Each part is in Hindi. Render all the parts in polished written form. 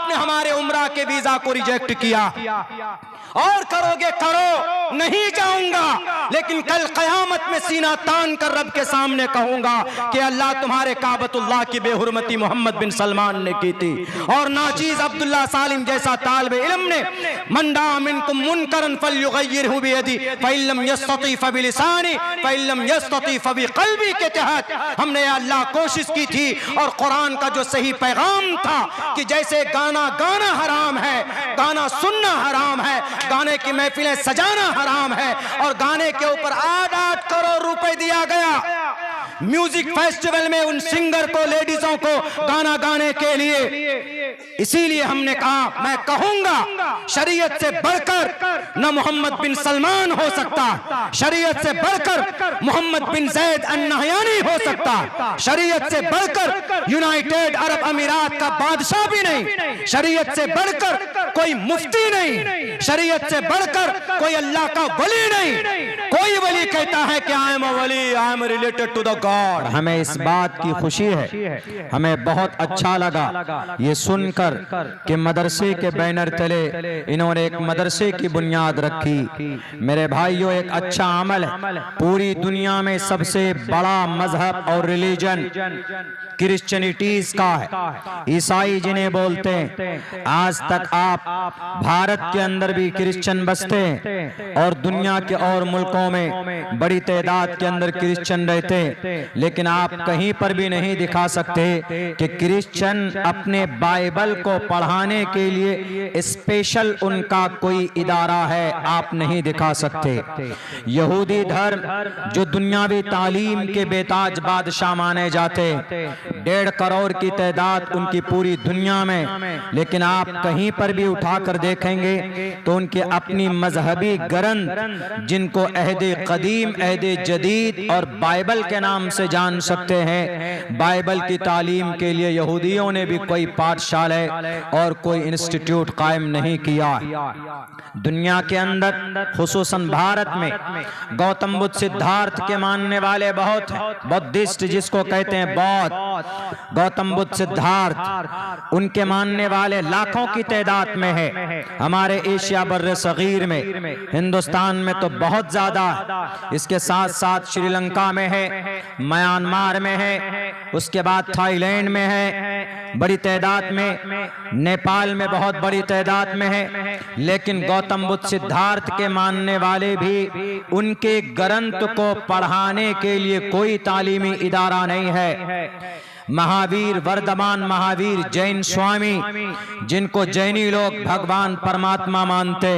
आपने हमारे उम्रा के वीजा को रिजेक्ट किया, और करोगे करो, नहीं जाऊंगा, लेकिन कल कयामत में सीना तान कर रब के सामने कहूंगा कि अल्लाह तुम्हारे काबतुल्लाह की बेहुरमती मोहम्मद बिन सलमान ने की थी। और नाचीज अब्दुल्ला सालिम जैसा तालिबे इल्म ने मंडा मिनकुम मुनकरन फल्युगय्यिरहु बियदी फइल्लम यस्तती फबिलिसानी फइल्लम यस्तती फबिक़ल्बी के तहत हमने अल्लाह कोशिश की थी। और कुरान का जो सही पैगाम था कि जैसे गाना गाना हराम है, गाना सुनना हराम है, गाने की महफिलें सजाना हराम है, और गाने के ऊपर 8-8 करोड़ रुपए दिया गया म्यूजिक फेस्टिवल में उन सिंगर को, लेडीजों को गाना गाने के लिए। इसीलिए हमने कहा, मैं कहूंगा शरीयत से बढ़कर न मोहम्मद बिन सलमान हो सकता, शरीयत से बढ़कर मोहम्मद बिन जैद अन-नहयानी हो सकता, शरीयत से बढ़कर यूनाइटेड अरब अमीरात का बादशाह भी नहीं, शरीयत से बढ़कर कोई मुफ्ती नहीं, शरीयत से बढ़कर कोई अल्लाह का वली नहीं। कोई वली कहता है कि आई एम अ वली, I am related to the God. हमें इस बात की खुशी है, हमें बहुत अच्छा लगा ये सुनकर कि मदरसे के बैनर तले इन्होंने एक मदरसे की बुनियाद रखी। मेरे भाइयों, एक अच्छा अमल है। पूरी दुनिया में सबसे बड़ा मजहब और रिलीजन क्रिश्चियनिटीज का है, ईसाई जिन्हें बोलते हैं। आज तक आप भारत के अंदर भी क्रिश्चियन बसते हैं और दुनिया के और मुल्कों में बड़ी तादाद के अंदर क्रिश्चियन रहते हैं, लेकिन आप कहीं पर भी नहीं दिखा सकते कि क्रिश्चियन अपने बाइबल को पढ़ाने के लिए स्पेशल उनका कोई इदारा है, आप नहीं दिखा सकते। यहूदी धर्म जो दुनियावी तालीम के बेताज बादशाह माने जाते, 1.5 करोड़ की तादाद उनकी पूरी दुनिया में, लेकिन आप कहीं पर भी उठाकर देखेंगे तो उनके अपनी मजहबी ग्रंथ जिनको अहदे कदीम, अहदे जदीद और बाइबल के नाम से जान सकते हैं, बाइबल की तालीम के लिए यहूदियों ने भी कोई पाठशाला और कोई इंस्टीट्यूट कायम नहीं किया। दुनिया के अंदर खुसूसन भारत में गौतम बुद्ध सिद्धार्थ के मानने वाले बहुत हैं, बुद्धिस्ट जिसको कहते हैं बौद्ध, गौतम बुद्ध सिद्धार्थ उनके मानने वाले लाखों की तादाद में है। हमारे एशिया बर्रे सगीर में, हिंदुस्तान में तो बहुत ज्यादा, इसके साथ साथ श्रीलंका में है, म्यांमार में है, उसके बाद थाईलैंड में है बड़ी तादाद में, नेपाल में बहुत बड़ी तादाद में है। लेकिन गौतम बुद्ध सिद्धार्थ के मानने वाले भी उनके ग्रंथ को पढ़ाने के लिए कोई तालीमी इदारा नहीं है। महावीर, वर्धमान महावीर जैन स्वामी, जिनको जैनी लोग भगवान परमात्मा मानते,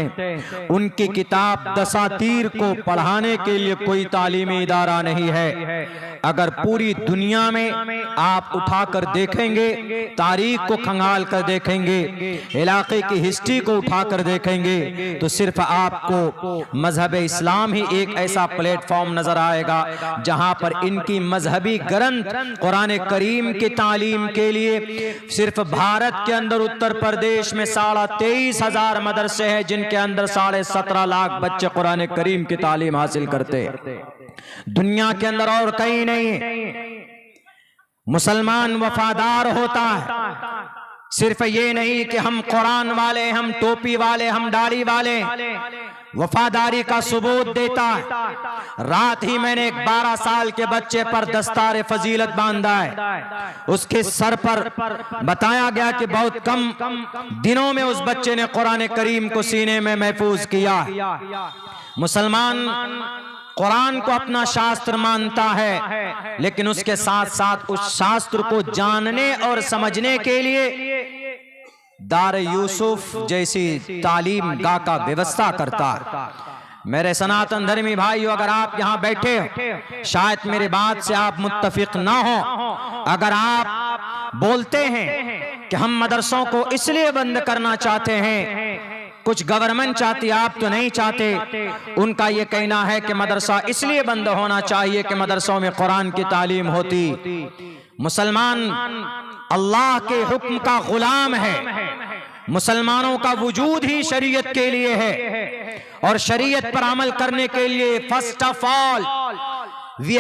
उनकी किताब दसातीर को पढ़ाने के लिए कोई तालीमी इदारा नहीं है। अगर पूरी दुनिया में आप उठाकर देखेंगे, तारीख को खंगाल कर देखेंगे, इलाके की हिस्ट्री को उठाकर देखेंगे, तो सिर्फ आपको मजहब इस्लाम ही एक ऐसा प्लेटफॉर्म नजर आएगा जहां पर इनकी मजहबी ग्रंथ कुरान करीम की तालीम के लिए सिर्फ भारत के अंदर उत्तर प्रदेश में 23,500 मदरसे हैं, जिनके अंदर 17.5 लाख बच्चे कुरान करीम की तालीम हासिल करते हैं। दुनिया के अंदर और कहीं नहीं। मुसलमान वफादार होता है, सिर्फ ये नहीं कि हम कुरान वाले, हम टोपी वाले, हम दाढ़ी वाले, वफादारी का सबूत देता है। रात ही मैंने एक 12 साल के बच्चे पर दस्तार फजीलत बांधा है, उसके सर पर बताया गया कि बहुत कम दिनों में उस बच्चे ने कुरान करीम को सीने में महफूज किया। मुसलमान कुरान को अपना शास्त्र मानता है, लेकिन उसके साथ साथ उस शास्त्र को जानने और समझने के लिए दार यूसुफ जैसी तालीम गाह का व्यवस्था करता है। मेरे सनातन धर्मी भाइयों, अगर आप यहाँ बैठे हो, शायद मेरी बात से आप मुत्तफिक ना हो, अगर आप बोलते हैं कि हम मदरसों को इसलिए बंद करना चाहते हैं, कुछ गवर्नमेंट चाहती, आप तो नहीं चाहते, उनका ये कहना है कि मदरसा इसलिए बंद होना चाहिए कि मदरसों में कुरान की तालीम होती। मुसलमान अल्लाह के हुक्म का गुलाम है, मुसलमानों का वजूद ही शरीयत के लिए है, और शरीयत पर अमल करने के लिए first of all we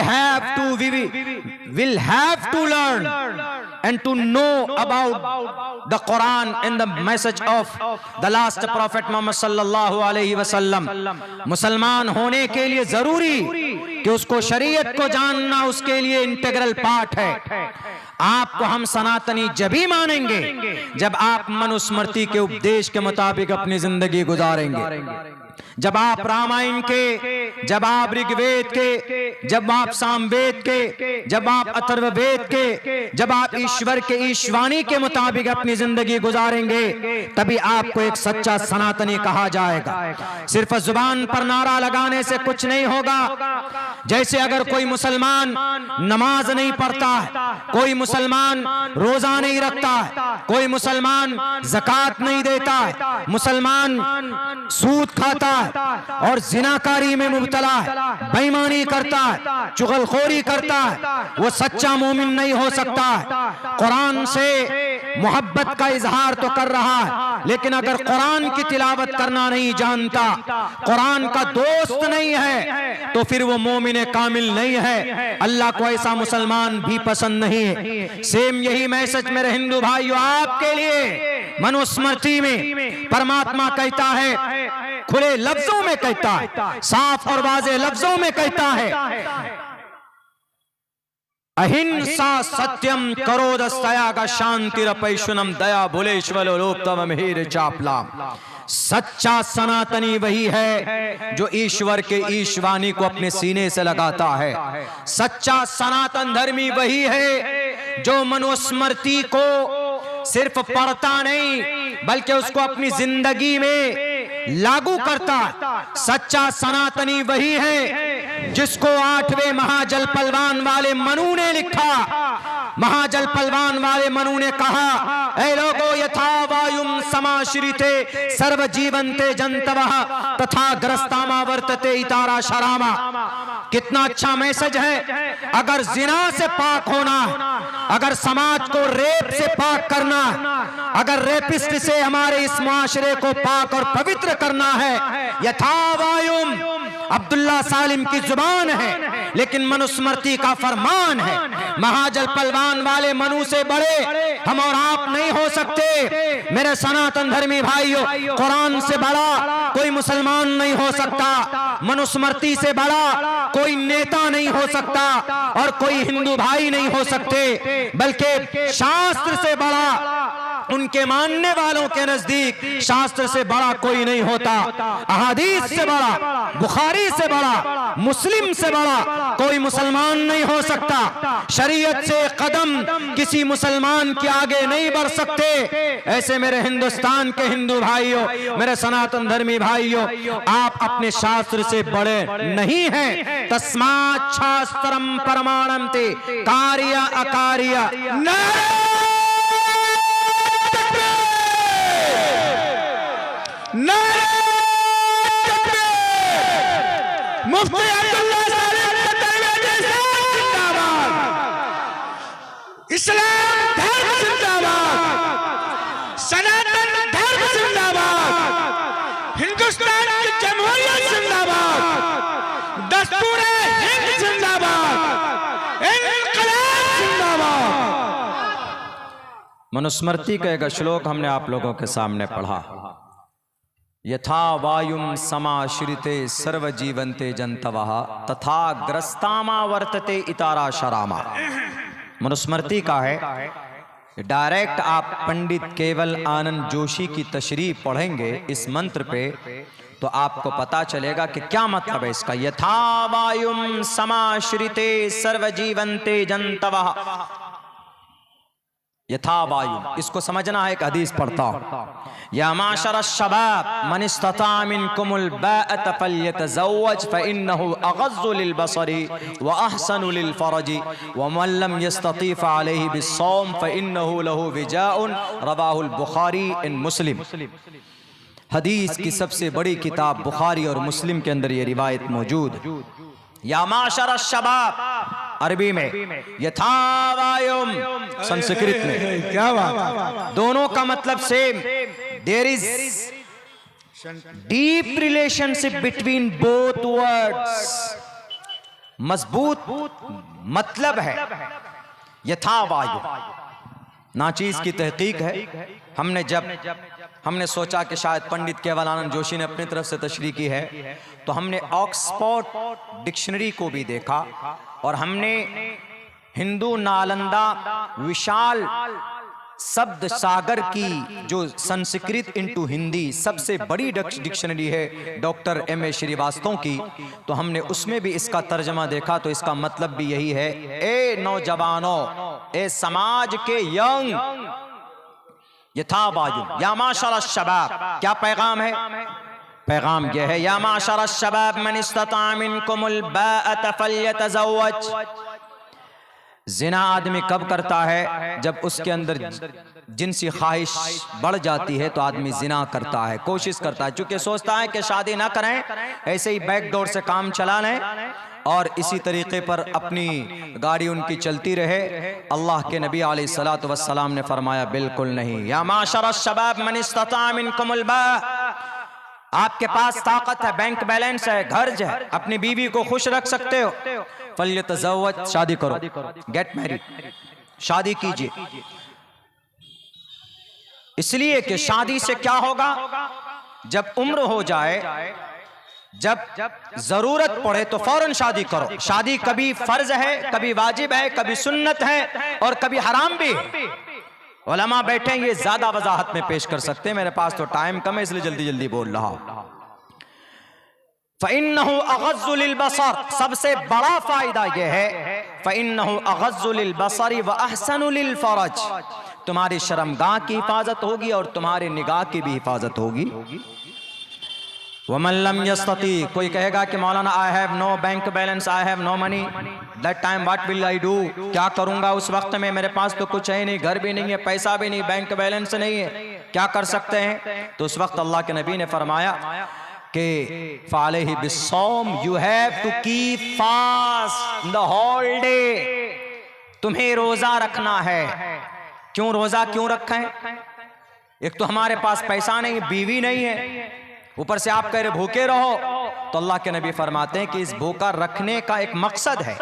will have to learn and to know about the Quran and the message of the last Prophet Muhammad sallallahu alaihi wasallam. मुसलमान होने के लिए जरूरी कि उसको शरीयत को जानना उसके लिए इंटीग्रल पार्ट है। आपको हम सनातनी जब ही मानेंगे जब आप मनुस्मृति के उपदेश के मुताबिक अपनी जिंदगी गुजारेंगे। जब आप रामायण के, जब आप ऋग्वेद के, जब आप सामवेद के, जब आप अथर्ववेद के, जब आप ईश्वर के ईशवाणी के मुताबिक अपनी जिंदगी गुजारेंगे तभी आपको एक सच्चा सनातनी कहा जाएगा। सिर्फ जुबान पर नारा लगाने से कुछ नहीं होगा। जैसे अगर कोई मुसलमान नमाज नहीं पढ़ता है, कोई मुसलमान रोजा नहीं रखता है, कोई मुसलमान ज़कात नहीं देता है, मुसलमान सूद खाता है और जिनाकारी में मुब्तला है, बेईमानी करता है, चुगलखोरी करता है, वो सच्चा मोमिन नहीं हो सकता है। कुरान से मोहब्बत का इजहार तो कर रहा है लेकिन अगर कुरान की तिलावत करना नहीं जानता, कुरान का दोस्त नहीं है तो फिर वो मोमिन कामिल नहीं है। अल्लाह को ऐसा मुसलमान भी पसंद नहीं है। सेम यही मैसेज मेरे हिंदू भाइयों आपके लिए मनुस्मृति में परमात्मा कहता है, खुले लफ्जों में कहता है, साफ और वाज़ेह लफ्जों में कहता है, अहिंसा सत्यम करोदस्तयाग शांतिरपैशुनम दया भुलेश्वलोप्तम हीर चापलाम। सच्चा सनातनी वही है जो ईश्वर के ईशवाणी को अपने सीने से लगाता है। सच्चा सनातन धर्मी वही है जो मनुस्मृति को सिर्फ पढ़ता नहीं बल्कि उसको अपनी जिंदगी में लागू करता। सच्चा सनातनी वही है जिसको 8वें महाजल पलवान वाले मनु ने लिखा। महाजल पलवान वाले मनु ने कहा, ऐ लोगो यथा वायुम समाश्रिते सर्व जीवंते जंतवः तथा ग्रस्तामा वर्तते इतारा शरामा। कितना अच्छा मैसेज है। अगर जिना से पाक होना, अगर समाज को रेप से पाक करना, अगर रेपिस्ट से हमारे इस माशरे को पाक और पवित्र करना है, यथा वायुम अब्दुल्ला सालिम की जुबान है लेकिन मनुस्मृति का फरमान है। महाजल पलवान वाले मनु से बड़े हम और आप नहीं हो सकते। मेरे सनातन धर्मी भाइयों, कुरान से बड़ा कोई मुसलमान नहीं हो सकता, मनुस्मृति से बड़ा कोई नेता नहीं हो सकता और कोई हिंदू भाई नहीं हो सकते, बल्कि शास्त्र से बड़ा उनके मानने वालों के नजदीक शास्त्र से बड़ा कोई नहीं होता। अहादीस से बड़ा, बुखारी से बड़ा, मुस्लिम से बड़ा कोई मुसलमान नहीं हो सकता। शरीयत से कदम किसी मुसलमान के आगे नहीं बढ़ सकते। ऐसे मेरे हिंदुस्तान के हिंदू भाइयों, मेरे सनातन धर्मी भाइयों, आप अपने शास्त्र से बड़े नहीं हैं। तस्मात् शास्त्रम परमाणन्ते कार्य अकार्य मुफ्ती अब्दुल्ला सालिम जिंदाबाद, इस्लाम धर्म जिंदाबाद, सनातन धर्म जिंदाबाद, हिंदुस्तान की जमहूरियत जिंदाबाद, दस्तूर हिंद जिंदाबाद, इनकलाब जिंदाबाद। मनुस्मृति का एक श्लोक हमने आप लोगों के सामने पढ़ा, यथा वायुम समाश्रिते सर्व जीवंते जंतवः तथा ग्रस्तामा वर्तते इतारा शरामा। मनुस्मृति का है। डायरेक्ट आप पंडित केवल आनंद जोशी की तशरीह पढ़ेंगे इस मंत्र पे तो आपको पता चलेगा कि क्या मतलब है इसका। यथा वायुम समाश्रिते सर्व जीवंते जंतवः, यथा वायु, इसको समझना है। एक हदीस पढ़ता हूं, या माशर शबाब मन इस्तता मिनकुमुल बाअत फल्यतज़व्वज फइन्नहु अग़ज़्ज़ु लिलबसरि व अहसनु लिलफरजि व मन लम यस्तती फअलैहि बिस्सौम फइन्नहु लहु विजाउन रवाहुल बुखारी इन मुस्लिम। हदीस की सबसे बड़ी किताब बुखारी और मुस्लिम के अंदर ये रिवायत मौजूद। या माशर शबाब अरबी में, यथा वायुम संस्कृत में, क्या बात, दोनों का मतलब same. There is deep relationship between both words, मजबूत मतलब है। यथा वायु नाचीज की तहकीक है। हमने सोचा कि शायद पंडित केवलानंद जोशी ने अपनी तरफ से तशरीह की है, तो हमने ऑक्सफोर्ड डिक्शनरी को भी देखा और हमने हिंदू नालंदा विशाल शब्द सागर की जो संस्कृत इनटू हिंदी सबसे बड़ी डिक्शनरी है डॉक्टर M.A. श्रीवास्तव की, तो हमने उसमें भी इसका तर्जमा देखा। तो इसका मतलब भी यही है, ए नौजवानों, ए समाज के यंग, यथावायुम या माशर शबाब, क्या पैगाम है? पैगाम यह है, या माशर शबाब मन इस्तता मिनकुमुल बाअत फल्यतज़व्वज। जिना आदमी कब करता है? जब उसके अंदर जिनसी ख्वाहिश बढ़ जाती है तो आदमी जिना करता है, कोशिश करता है, चूंकि सोचता है कि शादी ना करें, ऐसे ही बैकडोर से काम चला लें और इसी तरीके पर अपनी गाड़ी उनकी चलती रहे। अल्लाह के नबी अलैहिस्सलातु वस्सलाम ने फरमाया बिल्कुल नहीं। या माशर शबाब मन इस्तता मिनकुमुल बाअ, आपके पास ताकत है, बैंक बैलेंस है, घर है, अपनी बीवी को खुश रख सकते हो, फल्यतज़व्वज, शादी करो, गेट मैरिड, शादी कीजिए। इसलिए कि शादी से क्या होगा, जब उम्र हो जाए, जब जरूरत पड़े तो फौरन शादी करो। शादी कभी फर्ज है, कभी वाजिब है, कभी सुन्नत है और कभी हराम भी है। उलमा बैठे ये ज्यादा वजाहत में पेश कर सकते हैं, मेरे पास तो टाइम कम है इसलिए जल्दी जल्दी बोल रहा हूं। फ़इन्नहु अग़ज़्ज़ु लिलबसर, सबसे बड़ा फायदा यह है, फ़इन्नहु अग़ज़्ज़ु लिलबसरि व अहसनु लिलफ़रज, तुम्हारी शर्मगाह की हिफाजत होगी और तुम्हारी निगाह की भी हिफाजत होगी। वमन लम यस्तती, कोई कहेगा कि मौलाना I have no bank balance, I have no money, that time what will I do, क्या करूंगा उस वक्त में, मेरे पास तो कुछ है नहीं, घर भी नहीं है, पैसा भी नहीं, बैंक बैलेंस नहीं है, क्या कर सकते हैं? तो उस वक्त अल्लाह के नबी ने फरमाया कि फ़अलैहि बिस्सौम, you have to keep fast the whole day, तुम्हें रोजा रखना है। क्यों रोजा क्यों रखें? एक तो हमारे पास पैसा नहीं, बीवी नहीं है, ऊपर से आप कह रहे भूखे रहो। तो अल्लाह के नबी फरमाते हैं कि इस भूखा रखने का एक मकसद है।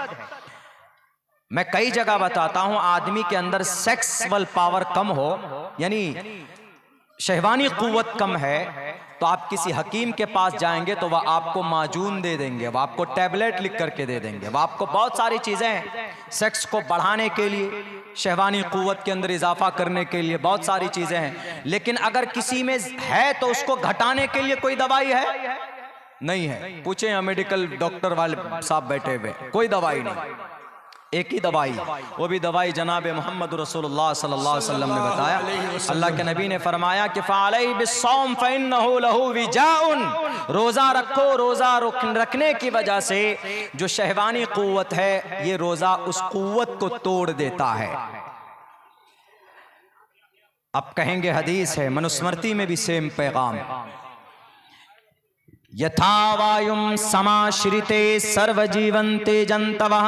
मैं कई जगह बताता हूं, आदमी के अंदर सेक्सुअल पावर कम हो, यानी शहवानी कुव्वत कम है, तो आप किसी हकीम के पास जाएंगे तो वह आपको माजून दे देंगे, वह आपको टैबलेट लिख करके दे देंगे, वह आपको बहुत सारी चीजें हैं सेक्स को बढ़ाने के लिए, शहवानी कुव्वत के अंदर इजाफा करने के लिए बहुत सारी चीजें हैं। लेकिन अगर किसी में है तो उसको घटाने के लिए कोई दवाई है? नहीं है। पूछे यहाँ मेडिकल डॉक्टर वाले साहब बैठे हुए, कोई दवाई नहीं, एक ही दवाई, वो भी दवाई जनाब मोहम्मद रसूलुल्लाह सल्लल्लाहु अलैहि वसल्लम ने बताया। अल्लाह के नबी ने फरमाया कि फ़अलैहि बिस्सौम फ़इन्नहु लहु विजाउन, रोज़ा रखो, रोज़ा रखने की वजह से जो शहवानी कुव्वत है, ये रोज़ा उस कुव्वत को तोड़ देता है। अब कहेंगे हदीस है, मनुस्मृति में भी सेम पैगाम, यथा वायुम समाश्रिते सर्वजीवन्ते जंतवः।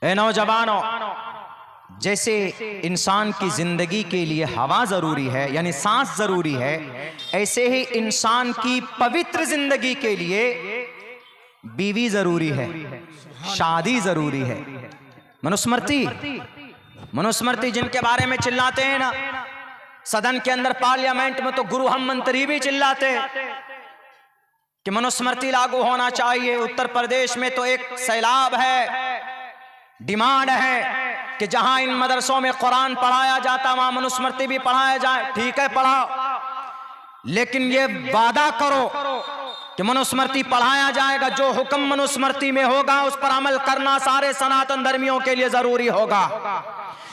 ए नौजवानों, जैसे इंसान की जिंदगी के लिए हवा जरूरी है, यानी सांस जरूरी है, ऐसे ही इंसान की पवित्र जिंदगी के लिए बीवी जरूरी है, शादी जरूरी है। मनुस्मृति जिनके बारे में चिल्लाते हैं ना, सदन के अंदर पार्लियामेंट में तो गुरु हम मंत्री भी चिल्लाते हैं कि मनुस्मृति लागू होना चाहिए। उत्तर प्रदेश में तो एक सैलाब है, डिमांड है कि जहां इन मदरसों में कुरान पढ़ाया जाता वहां मनुस्मृति भी पढ़ाया जाए। ठीक है, पढ़ाओ, लेकिन ये वादा करो कि मनुस्मृति पढ़ाया जाएगा, जो हुक्म मनुस्मृति में होगा उस पर अमल करना सारे सनातन धर्मियों के लिए जरूरी होगा।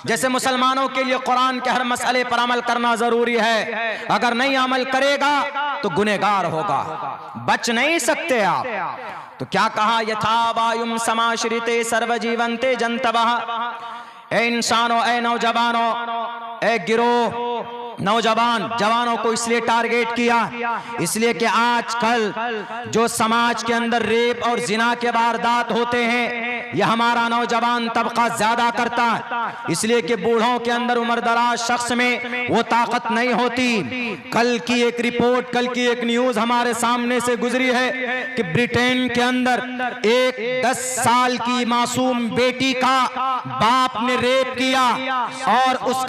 जैसे मुसलमानों के लिए कुरान के हर मसले पर अमल करना जरूरी है, अगर नहीं अमल करेगा तो गुनहगार होगा, बच नहीं सकते आप। तो क्या कहा, यथा वायुम समाश्रिते सर्वजीवन्ते जंतवः। ए इंसानों, ए नौजवानों, ए गिरोह नौजवान जवानों को इसलिए टारगेट किया, इसलिए कि आजकल जो समाज के अंदर रेप और जिना के वारदात होते हैं, यह हमारा नौजवान तबका ज्यादा करता है, इसलिए कि बूढ़ों के अंदर उम्र दराज शख्स में वो ताकत नहीं होती। कल की एक रिपोर्ट, कल की एक न्यूज हमारे सामने से गुजरी है कि ब्रिटेन के अंदर एक 10 साल की मासूम बेटी का बाप ने रेप किया और उस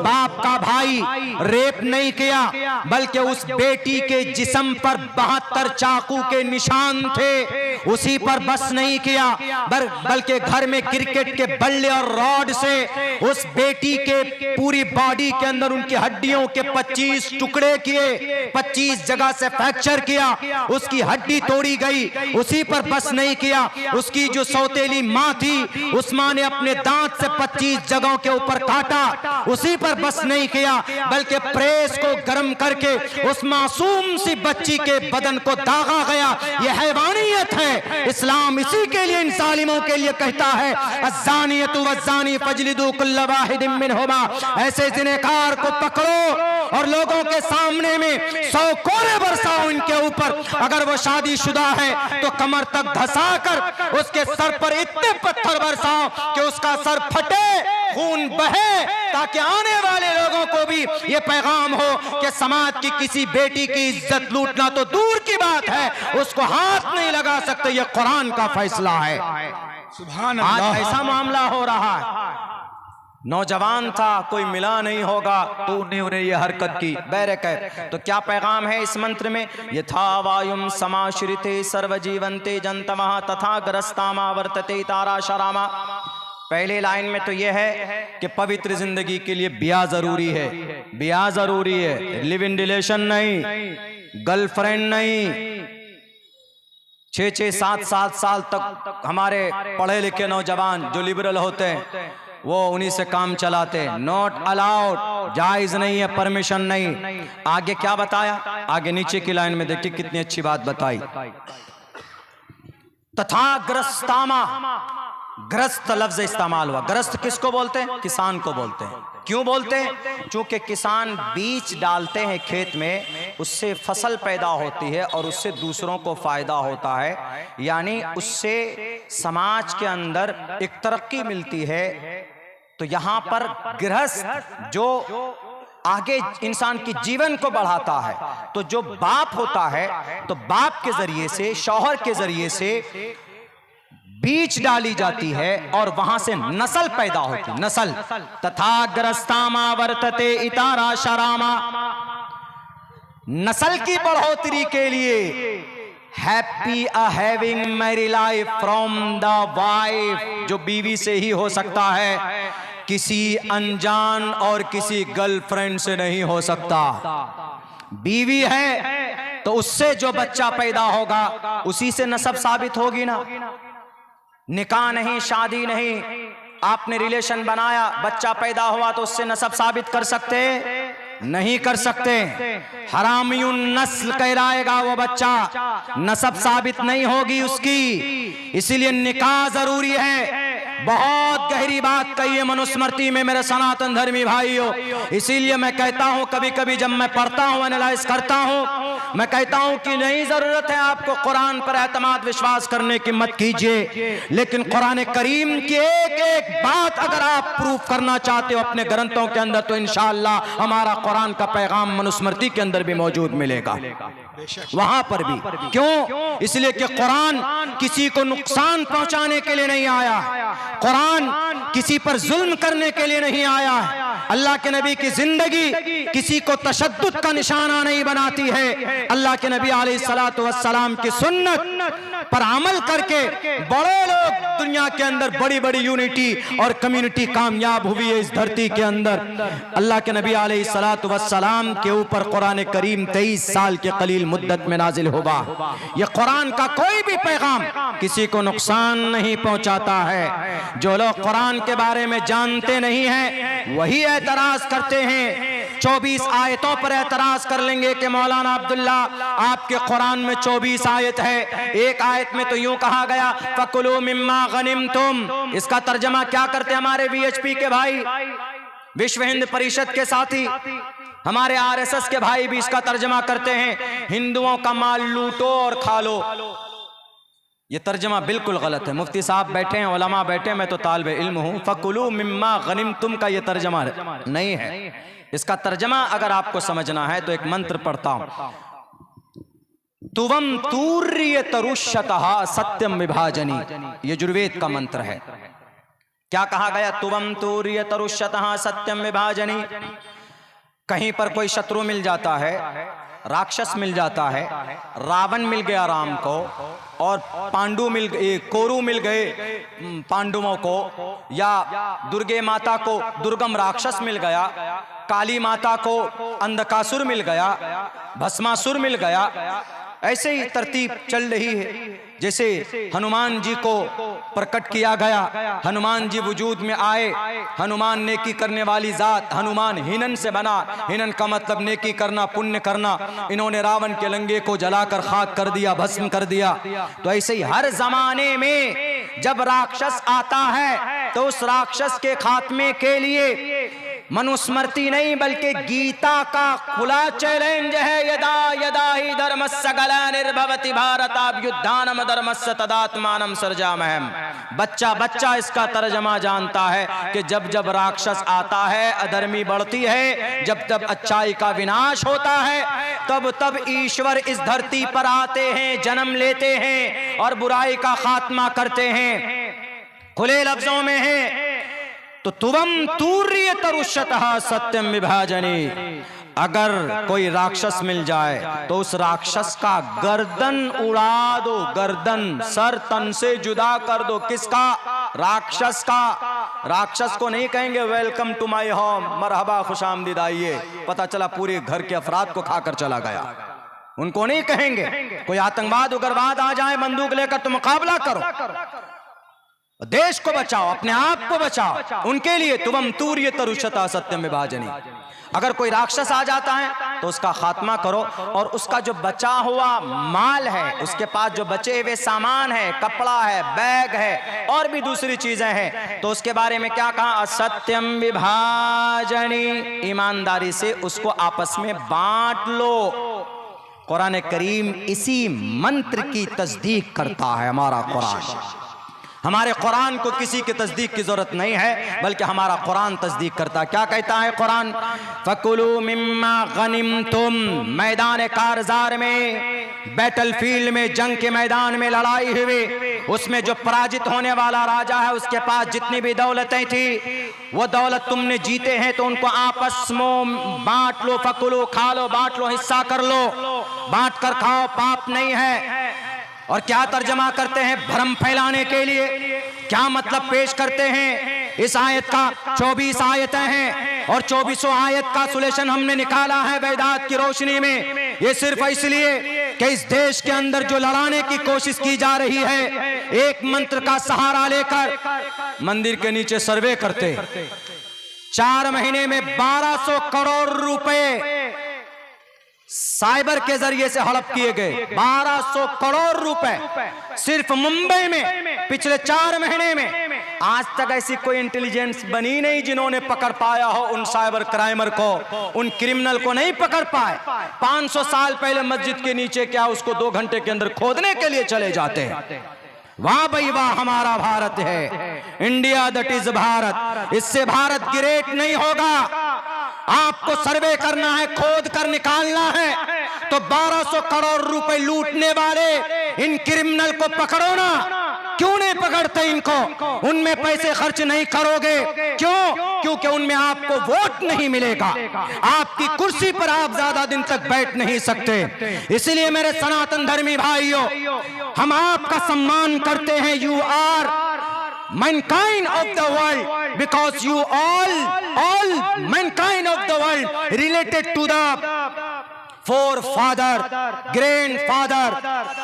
बाप का भाई रेप नहीं किया, बल्कि उस बेटी के जिस्म पर 72 चाकू के निशान थे। उसी पर बस नहीं किया, बल्कि घर में क्रिकेट के बल्ले और रॉड से उस बेटी के पूरी बॉडी के अंदर उनकी हड्डियों के 25 टुकड़े किए, 25 जगह से फ्रैक्चर किया, उसकी हड्डी तोड़ी गई। उसी पर बस नहीं किया, उसकी जो सौतेली माँ थी उस माँ ने अपने दांत से 25 जगहों के ऊपर काटा। उसी पर बस नहीं किया, बल्कि प्रेस को गर्म करके उस मासूम सी बच्ची के बदन को दागा गया। यह हैवानियत है। इस्लाम इसी के लिए इन जालिमों के लिए कहता है, अज़्ज़ानियतु वज़्ज़ानी फजलिदू कुल्ल वाहिदिन मिनहुमा। ऐसे जिनेकार को पकड़ो और लोगों के सामने में 100 कोड़े बरसाओ इनके ऊपर। अगर वो शादीशुदा है तो कमर तक धंसाकर उसके सर पर इतने पत्थर बरसाओ कि उसका सर फटे, खून बहे, ताकि आने वाले लोगों को भी ये पैगाम हो कि समाज की किसी बेटी की इज्जत लूटना तो दूर की बात है, उसको हाथ नहीं लगा सकते। ये कुरान का फैसला है। सुभान आज अल्लाह। ऐसा मामला हो रहा है। नौजवान था, कोई मिला नहीं होगा तो उन्हें ये हरकत की। बैरकैफ तो क्या पैगाम है इस मंत्र में? यथा वायुम समाश्रिते सर्वजीवंते जंतमः तथा ग्रस्तामा वर्तते तारा शरामा। पहले लाइन में तो यह है कि पवित्र जिंदगी के लिए ब्याह जरूरी है, ब्याह जरूरी है, लिव इन रिलेशन नहीं, गर्लफ्रेंड नहीं। 6-6, 7-7 साल तक हमारे पढ़े लिखे नौजवान जो लिबरल होते हैं वो उन्हीं से काम चलाते हैं। नॉट अलाउड, जायज नहीं है, परमिशन नहीं। आगे क्या बताया? आगे नीचे की लाइन में देखिए कितनी अच्छी बात बताई। तथा ग्रस्तामा, ग्रस्त लफ्ज इस्तेमाल हुआ। ग्रस्त किसको बोलते हैं? किसान को बोलते हैं। क्यों बोलते हैं? क्योंकि किसान बीज डालते हैं खेत में, उससे फसल पैदा होती है और उससे दूसरों को फायदा होता है, यानी उससे समाज के अंदर एक तरक्की मिलती है। तो यहां पर गृहस्थ जो आगे इंसान की जीवन को बढ़ाता है, तो जो बाप होता है तो बाप के जरिए से, शौहर के जरिए से बीज डाली जाती है और वहां से नस्ल पैदा होती है। नस्ल तथा ग्रस्तामा वर्तते इतारा शरामा। नस्ल की बढ़ोतरी के लिए happy a having marry life from the wife, जो बीवी से ही हो सकता है, किसी अनजान और किसी गर्लफ्रेंड से नहीं हो सकता। बीवी है तो उससे जो बच्चा पैदा होगा उसी से नस्ब साबित होगी ना। निकाह नहीं, शादी नहीं, आपने रिलेशन बनाया, बच्चा पैदा हुआ तो उससे नस्ब साबित कर सकते? नहीं कर सकते। हरामियुन नस्ल कहलाएगा वो बच्चा, नस्ब साबित नहीं होगी उसकी। इसीलिए निकाह जरूरी है। बहुत गहरी बात कही है मनुस्मृति में मेरे सनातन धर्मी भाइयों। इसीलिए मैं कहता हूं, कभी कभी जब मैं पढ़ता हूं, एनालाइज करता हूं, मैं कहता हूं कि नहीं जरूरत है आपको कुरान पर एतमाद विश्वास करने की, मत कीजिए। लेकिन कुरान करीम की एक एक बात अगर आप प्रूफ करना चाहते हो अपने ग्रंथों के अंदर, तो इंशाअल्लाह हमारा कुरान का पैगाम मनुस्मृति के अंदर भी मौजूद मिलेगा, वहां पर भी। क्यों? इसलिए कि कुरान किसी को नुकसान पहुंचाने के लिए नहीं आया, कुरान किसी पर जुल्म करने के लिए नहीं आया है। अल्लाह के नबी की जिंदगी किसी को तशद्दुद का निशाना नहीं बनाती है। अल्लाह के नबी अलैहिस्सलातु वस्सलाम की सुन्नत पर अमल करके बड़े लोग दुनिया के अंदर, बड़ी बड़ी यूनिटी और कम्युनिटी कामयाब हुई है इस धरती के अंदर। अल्लाह के नबी अलैहिस्सलातु वस्सलाम के ऊपर कुरान करीम 23 साल के कलील मुद्दत में नाजिल हुआ। यह कुरान का कोई भी पैगाम किसी को नुकसान नहीं पहुंचाता है। जो लोग कुरान के बारे में जानते नहीं हैं वही एतराज करते हैं। 24 आयतों पर एतराज कर लेंगे कि मौलाना अब्दुल्ला आपके कुरान में 24 आयत है। एक आयत में तो यूं कहा गया फकुलू मिम्मा गनिमतुम। इसका तर्जमा क्या करते हमारे वीएचपी के भाई, विश्व हिंद परिषद के साथी, हमारे आरएसएस के भाई भी इसका तर्जमा करते हैं, हिंदुओं का माल लूटो और खा लो। ये तर्जमा बिल्कुल गलत है। मुफ्ती साहब बैठे हैं, उलमा बैठे हैं, मैं तो तालिब इल्म हूँ। फकुलू मिम्मा गनिमतुम का ये तर्जमा नहीं है। इसका तर्जमा अगर आपको समझना है तो एक मंत्र पढ़ता हूँ। तुवम तूर्य तरुष्यतः सत्यम विभाजनी, ये यजुर्वेद का मंत्र है। क्या कहा गया? तुवम तूर्य तरुष्यतः सत्यम विभाजनी। कहीं पर कोई शत्रु मिल जाता है, राक्षस मिल जाता है, रावण मिल गया राम को, और पांडु मिल गए, कोरु मिल गए पांडवों को, या दुर्गे माता को दुर्गम राक्षस मिल गया, काली माता को अंधकासुर मिल गया, भस्मासुर मिल गया। ऐसे ही तरतीब चल रही है। जैसे हनुमान जी को प्रकट किया गया, हनुमान जी वजूद में आए, हनुमान नेकी करने वाली जात, हनुमान हिनन से बना। हिनन का मतलब नेकी करना, पुण्य करना। इन्होंने रावण के लंगे को जलाकर खाक कर दिया, भस्म कर दिया। तो ऐसे ही हर जमाने में जब राक्षस आता है तो उस राक्षस के खात्मे के लिए मनुस्मृति नहीं बल्कि गीता का खुला चैलेंज है। यदा यदा ही धर्मस्य ग्लानिर्भवति भारताभ्युत्थानम धर्मस्य तदात्मानं सृजाम्यहम्। बच्चा बच्चा इसका तर्जमा जानता है कि जब जब राक्षस आता है, अधर्मी बढ़ती है, जब जब अच्छाई का विनाश होता है, तब तब ईश्वर इस धरती पर आते हैं, जन्म लेते हैं और बुराई का खात्मा करते हैं। खुले लफ्जों में है तो तुवम तूर्य तरुष्यतः सत्यम विभाजनी। अगर कोई राक्षस मिल जाए तो उस राक्षस का गर्दन उड़ा दो, गर्दन सर तन से जुदा कर दो। किसका? राक्षस का। राक्षस को नहीं कहेंगे वेलकम टू माय होम, मरहबा खुशामदीद आइए, पता चला पूरे घर के अफराद को खाकर चला गया। उनको नहीं कहेंगे। कोई आतंकवाद उग्रवाद आ जाए बंदूक लेकर तो मुकाबला करो, देश को बचाओ, अपने आप को बचाओ। उनके लिए तुवम तूर्य तरुष्यतः सत्यम विभाजनी। अगर कोई राक्षस आ जाता है तो उसका खात्मा करो, और उसका जो बचा हुआ माल है, उसके पास जो बचे हुए सामान है, कपड़ा है, बैग है और भी दूसरी चीजें हैं, तो उसके बारे में क्या कहा? असत्यम विभाजनी। ईमानदारी से उसको आपस में बांट लो। कुरान करीम इसी मंत्र की तस्दीक करता है। हमारा कुरान, हमारे कुरान को किसी की तस्दीक की जरूरत नहीं है, बल्कि हमारा कुरान तस्दीक करता है। क्या कहता है कुरान? फकुलू मिम्मा गनिमतुम। मैदान कारजार में, बैटलफील्ड में, जंग के मैदान में लड़ाई हुई, उसमें जो पराजित होने वाला राजा है उसके पास जितनी भी दौलतें थी, वो दौलत तुमने जीते हैं तो उनको आपस में बांट लो। फकुलू, खा लो, बांट लो, हिस्सा कर लो, बांट कर खाओ, पाप नहीं है। और क्या तर्जमा करते हैं भ्रम फैलाने के लिए? क्या मतलब पेश करते हैं? इस आयत का 24 आयतें हैं और 24 आयत का सोल्यूशन हमने निकाला है वेदात की रोशनी में। ये सिर्फ इसलिए कि इस देश के अंदर जो लड़ाने की कोशिश की जा रही है, एक मंत्र का सहारा लेकर मंदिर के नीचे सर्वे करते, 4 महीने में 1200 करोड़ रुपए साइबर के जरिए से हड़प किए गए। 1200 करोड़ रुपए सिर्फ मुंबई में पिछले 4 महीने में। आज तक ऐसी कोई इंटेलिजेंस बनी नहीं जिन्होंने पकड़ पाया हो उन साइबर क्राइमर को, उन क्रिमिनल को नहीं पकड़ पाए। 500 साल पहले मस्जिद के नीचे क्या उसको 2 घंटे के अंदर खोदने के लिए चले जाते हैं। वाह भाई वाह, हमारा भारत है, इंडिया दैट इज भारत। इससे भारत ग्रेट नहीं होगा। आपको सर्वे करना है, खोद कर निकालना है, तो 1200 करोड़ रुपए लूटने वाले इन क्रिमिनल को पकड़ो ना। क्यों नहीं पकड़ते इनको? उनमें पैसे खर्च नहीं करोगे। क्यों? क्योंकि उनमें आपको वोट नहीं मिलेगा, आपकी कुर्सी पर आप ज्यादा दिन तक बैठ नहीं सकते। इसलिए मेरे सनातन धर्मी भाइयों, हम आपका सम्मान करते हैं। You are mankind of the world because you all mankind of the world related to the forefather, grandfather,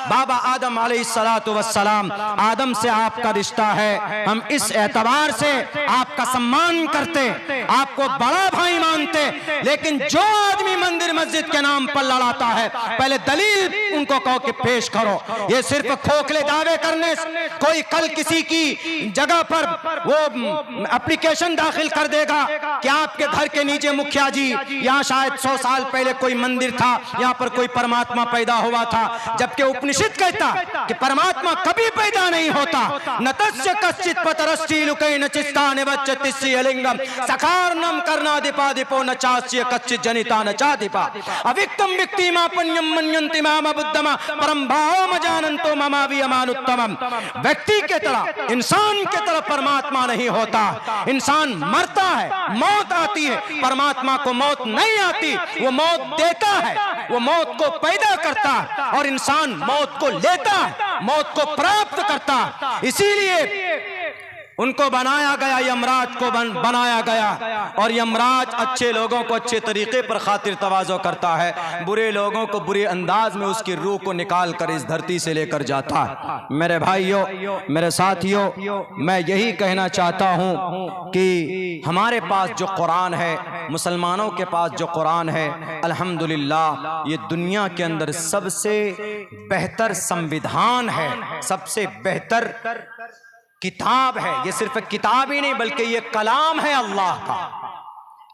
बाबा आदम अलैहिस्सलातु वस्सलाम। आदम से आपका रिश्ता है। हम इस एतबार से आपका सम्मान करते, आपको बड़ा भाई मानते। लेकिन जो आदमी मंदिर मस्जिद के नाम पर लड़ाता है, पहले दलील उनको कहो कि पेश करो। ये सिर्फ खोखले दावे करने से कोई कल किसी की जगह पर वो एप्लीकेशन दाखिल कर देगा कि आपके घर के नीचे मुखिया जी, यहाँ शायद 100 साल पहले कोई मंदिर था, यहाँ पर कोई परमात्मा पैदा हुआ था, जबकि उपनिषद कहता कि परमात्मा कभी पैदा नहीं होता। न तस्य कश्चित पतरश्ची लुकै न चिस्ता निवच्चतिस्सी अलिंगम सखार्णम कर्णादिपादिपो न चास्य कच्चित जनिता न चादिपा अविक्तम विक्तिमापन्यम मन्यन्ति माम बुद्धमा परम भावम जानन्तो ममावियमानुत्तमम। व्यक्ति के तरह, इंसान के तरह परमात्मा नहीं होता। इंसान मरता है, मौत आती है, परमात्मा को मौत नहीं आती। वो मौत देता है, वो मौत को पैदा करता है, और इंसान मौत को लेता है, मौत को प्राप्त करता है। इसीलिए उनको बनाया गया, यमराज को बनाया गया, और यमराज अच्छे लोगों को अच्छे तरीके पर खातिर तवाज़ो करता है, बुरे लोगों को बुरे अंदाज में उसकी रूह को निकाल कर इस धरती से लेकर जाता है। मेरे भाइयों, मेरे साथियों, मैं यही कहना चाहता हूँ कि हमारे पास जो कुरान है, मुसलमानों के पास जो कुरान है, अल्हम्दुलिल्लाह ये दुनिया के अंदर सबसे बेहतर संविधान है, सबसे बेहतर किताब है। ये सिर्फ एक किताब ही नहीं बल्कि ये कलाम है अल्लाह का।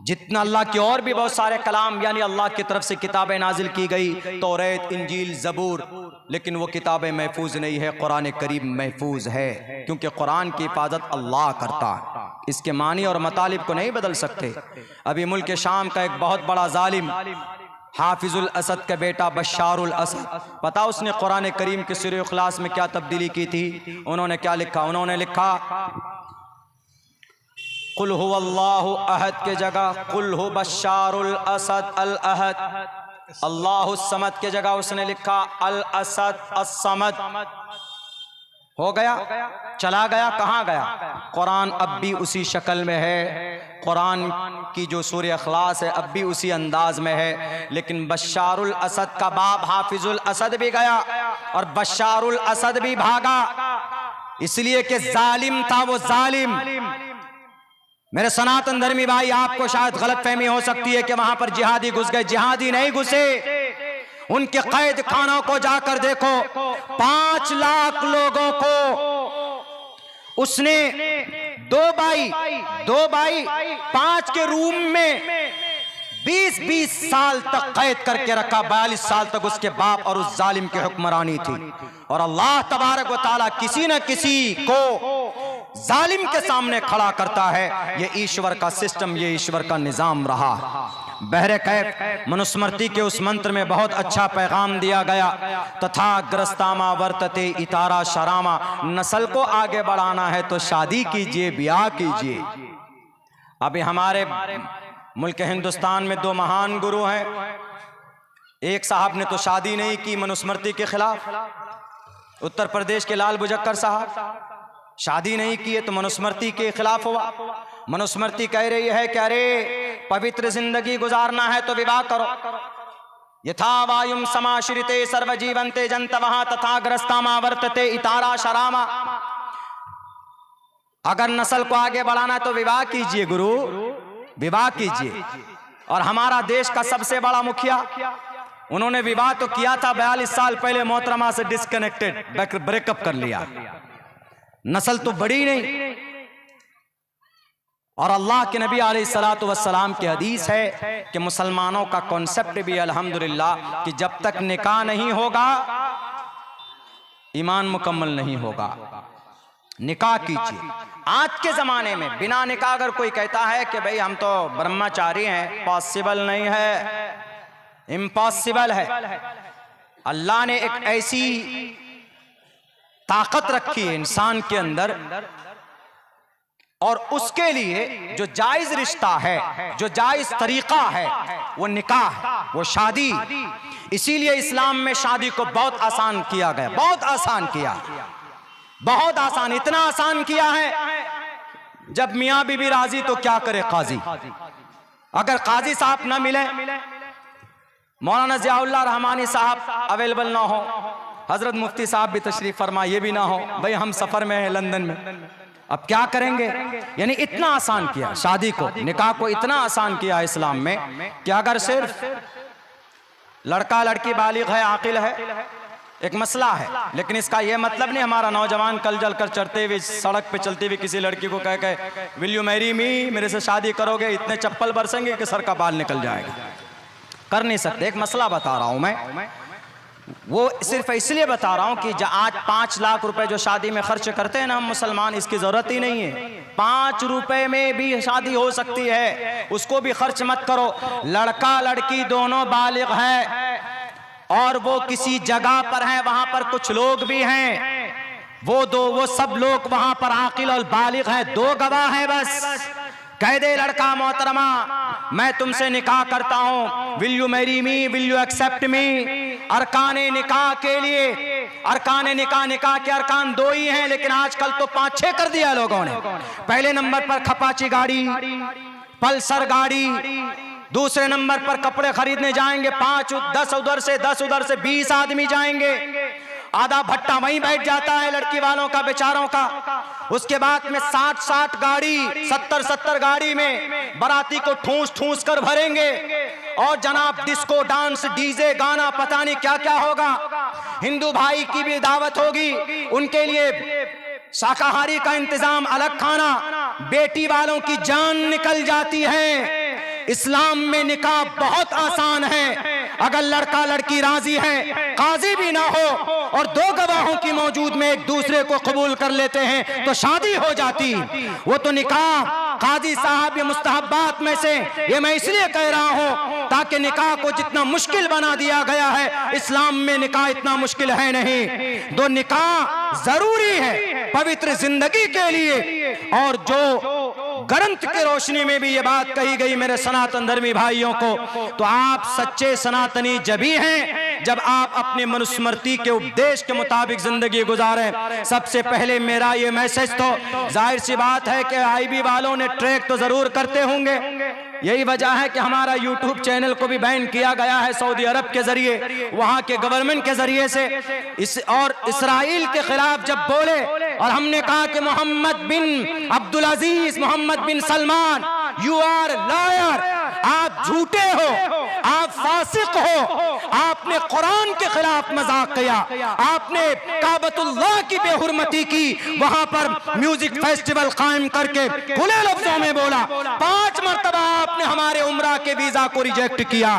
जितना अल्लाह के और भी बहुत सारे कलाम यानी अल्लाह की तरफ से किताबें नाजिल की गई, तौरात, इंजील, ज़बूर, लेकिन वो किताबें महफूज नहीं है। कुरान करीम महफूज है, क्योंकि कुरान की हिफाजत अल्लाह करता है। इसके मानी और मतालिब को नहीं बदल सकते। अभी मुल्क शाम का एक बहुत बड़ा जालिम हाफिजुल असद का बेटा बशारुल असद, पता उसने कुरान करीम के सूरह इखलास में क्या तब्दीली की थी? उन्होंने क्या लिखा? उन्होंने लिखा कुल हु अल्लाहु अहद के जगह कुल हु बशारुल असद अल अहद, अल्लाहु समद के जगह उसने लिखा अल असद अस्समद। हो गया, चला गया, कहाँ गया? कुरान अब भी उसी शक्ल में है, कुरान की जो सूरह इखलास है अब भी उसी अंदाज में है, लेकिन बशारुल असद का बाप हाफिजुल असद भी गया और बशारुल असद भी भागा, इसलिए कि जालिम था वो जालिम। मेरे सनातन धर्मी भाई, आपको शायद गलत फहमी हो सकती है कि वहां पर जिहादी घुस गए। जिहादी नहीं घुसे, उनके कैद खानों को जाकर देखो। 5 लाख लोगों को उसने 2 बाई 5 के रूम में 20-20 साल तक कैद करके रखा। 42 साल तक उसके बाप और उस जालिम की हुक्मरानी थी। और अल्लाह तबारक व तआला किसी न किसी को जालिम के सामने खड़ा करता है। ये ईश्वर का सिस्टम, ये ईश्वर का निजाम रहा। बहरे कैफ मनुस्मृति के उस मंत्र में बहुत अच्छा पैगाम दिया गया, तथा ग्रस्तामा वर्तते इतारा शरामा, नस्ल को आगे बढ़ाना है तो शादी कीजिए, ब्याह कीजिए। अभी हमारे मुल्क हिंदुस्तान में 2 महान गुरु हैं। एक साहब ने तो शादी नहीं की मनुस्मृति के खिलाफ, उत्तर प्रदेश के लाल बुजक्कर साहब शादी नहीं किए तो मनुस्मृति के खिलाफ हुआ। मनुस्मृति कह रही है कि अरे पवित्र जिंदगी गुजारना है तो विवाह करो। यथा वायुम समाश्रिते सर्वजीवंते जंतवः तथा ग्रस्तामा वर्तते इतारा शरामा। अगर नस्ल को आगे बढ़ाना है तो विवाह कीजिए गुरु, विवाह कीजिए। और हमारा देश का सबसे बड़ा मुखिया, उन्होंने विवाह तो किया था 42 साल पहले, मोहतरमा से डिस्कनेक्टेड, ब्रेकअप कर लिया। नस्ल तो बड़ी नहीं। और अल्लाह के नबी अलैहिस्सलातु वस्सलाम की हदीस है कि मुसलमानों का कॉन्सेप्ट भी अल्हम्दुलिल्लाह कि जब तक निकाह नहीं होगा ईमान मुकम्मल नहीं होगा। निकाह कीजिए। आज के जमाने में बिना निकाह अगर कोई कहता है कि भाई हम तो ब्रह्मचारी हैं, पॉसिबल नहीं है, इम्पॉसिबल है। अल्लाह ने एक ऐसी ताकत रखी है इंसान के अंदर, और उसके लिए जो जायज रिश्ता है, जो जायज तरीका है वो निकाह है, वो शादी। इसीलिए इस्लाम में शादी को बहुत आसान किया गया, बहुत आसान किया, बहुत आसान। इतना आसान किया है जब मियाँ बीबी राजी तो क्या करे काजी। अगर काजी साहब ना मिले, मौलाना ज़ियाउल्लाह रहमानी साहब अवेलेबल ना हो, हजरत मुफ्ती साहब भी तशरीफ फरमा, ये भी ना हो, भाई हम सफर में हैं लंदन में, अब क्या करेंगे? यानी इतना आसान किया शादी को, निकाह को इतना आसान किया इस्लाम में कि अगर सिर्फ लड़का लड़की बालिग है, आकिल है, एक मसला है, लेकिन इसका यह मतलब नहीं हमारा नौजवान कल जल कर चढ़ते हुए सड़क पे चलते हुए किसी लड़की को कह के विल यू मैरी मी, मेरे से शादी करोगे, इतने चप्पल बरसेंगे कि सर का बाल निकल जाएगा। कर नहीं सकते। एक मसला बता रहा हूं मैं, वो सिर्फ इसलिए बता रहा हूं कि आज 5 लाख रुपए जो शादी में खर्च करते हैं ना हम मुसलमान, इसकी जरूरत ही नहीं है। 5 रुपए में भी शादी हो सकती है, उसको भी खर्च मत करो। लड़का लड़की दोनों बालिग हैं और वो किसी जगह पर हैं, वहां पर कुछ लोग भी हैं, वो सब लोग वहां पर आकिल और बालिग हैं, 2 गवाह हैं बस। कह दे लड़का, मोहतरमा मैं तुमसे निकाह करता हूं, will you marry me, will you accept me. अरकाने निकाह के लिए, अरकाने निकाह के अरकान 2 ही हैं, लेकिन आजकल तो 5-6 कर दिया लोगों ने। पहले नंबर पर खपाची गाड़ी, पल्सर गाड़ी, दूसरे नंबर पर कपड़े खरीदने जाएंगे 5-10 उधर से 10 उधर से 20 आदमी जाएंगे, आधा भट्टा वहीं बैठ जाता है लड़की वालों का, बेचारों का। उसके बाद में 60 गाड़ी, 70 गाड़ी में बाराती को ठूस कर भरेंगे और जनाब डिस्को डांस, डीजे, गाना, पता नहीं क्या क्या होगा। हिंदू भाई की भी दावत होगी, उनके लिए शाकाहारी का इंतजाम, अलग खाना। बेटी वालों की जान निकल जाती है। इस्लाम में निकाह बहुत आसान है, अगर लड़का लड़की राजी है, काजी भी ना हो और 2 गवाहों की मौजूद में एक दूसरे को कबूल कर लेते हैं तो शादी हो जाती। वो तो निकाह काजी साहब ये मुस्तहब्बात में से, ये मैं इसलिए कह रहा हूं ताकि निकाह को जितना मुश्किल बना दिया गया है, इस्लाम में निकाह इतना मुश्किल है नहीं। तो निकाह जरूरी है पवित्र जिंदगी के लिए। और जो ग्रंथ की रोशनी में भी ये बात कही गई मेरे सनातन धर्मी भाइयों को, तो आप सच्चे सनातनी जभी हैं जब आप अपने मनुस्मृति के उपदेश के मुताबिक जिंदगी गुजारें। सबसे पहले मेरा ये मैसेज, तो जाहिर सी बात है कि आईबी वालों ने ट्रैक तो जरूर करते होंगे, यही वजह है कि हमारा यूट्यूब चैनल को भी बैन किया गया है सऊदी अरब के जरिए, वहां के गवर्नमेंट के जरिए से। और इसराइल के खिलाफ जब बोले और हमने कहा कि मोहम्मद बिन अब्दुल अजीज, मोहम्मद बिन सलमान, यू आर लायर, आप झूठे हो, आप फासिक हो, आपने कुरान के खिलाफ मजाक किया, आपने काबतुल्लाह की बेहुरमती की, वहां पर म्यूजिक फेस्टिवल कायम करके खुले लफ्जों में बोला। 5 मरतबा आपने हमारे उम्रा के वीजा को रिजेक्ट किया।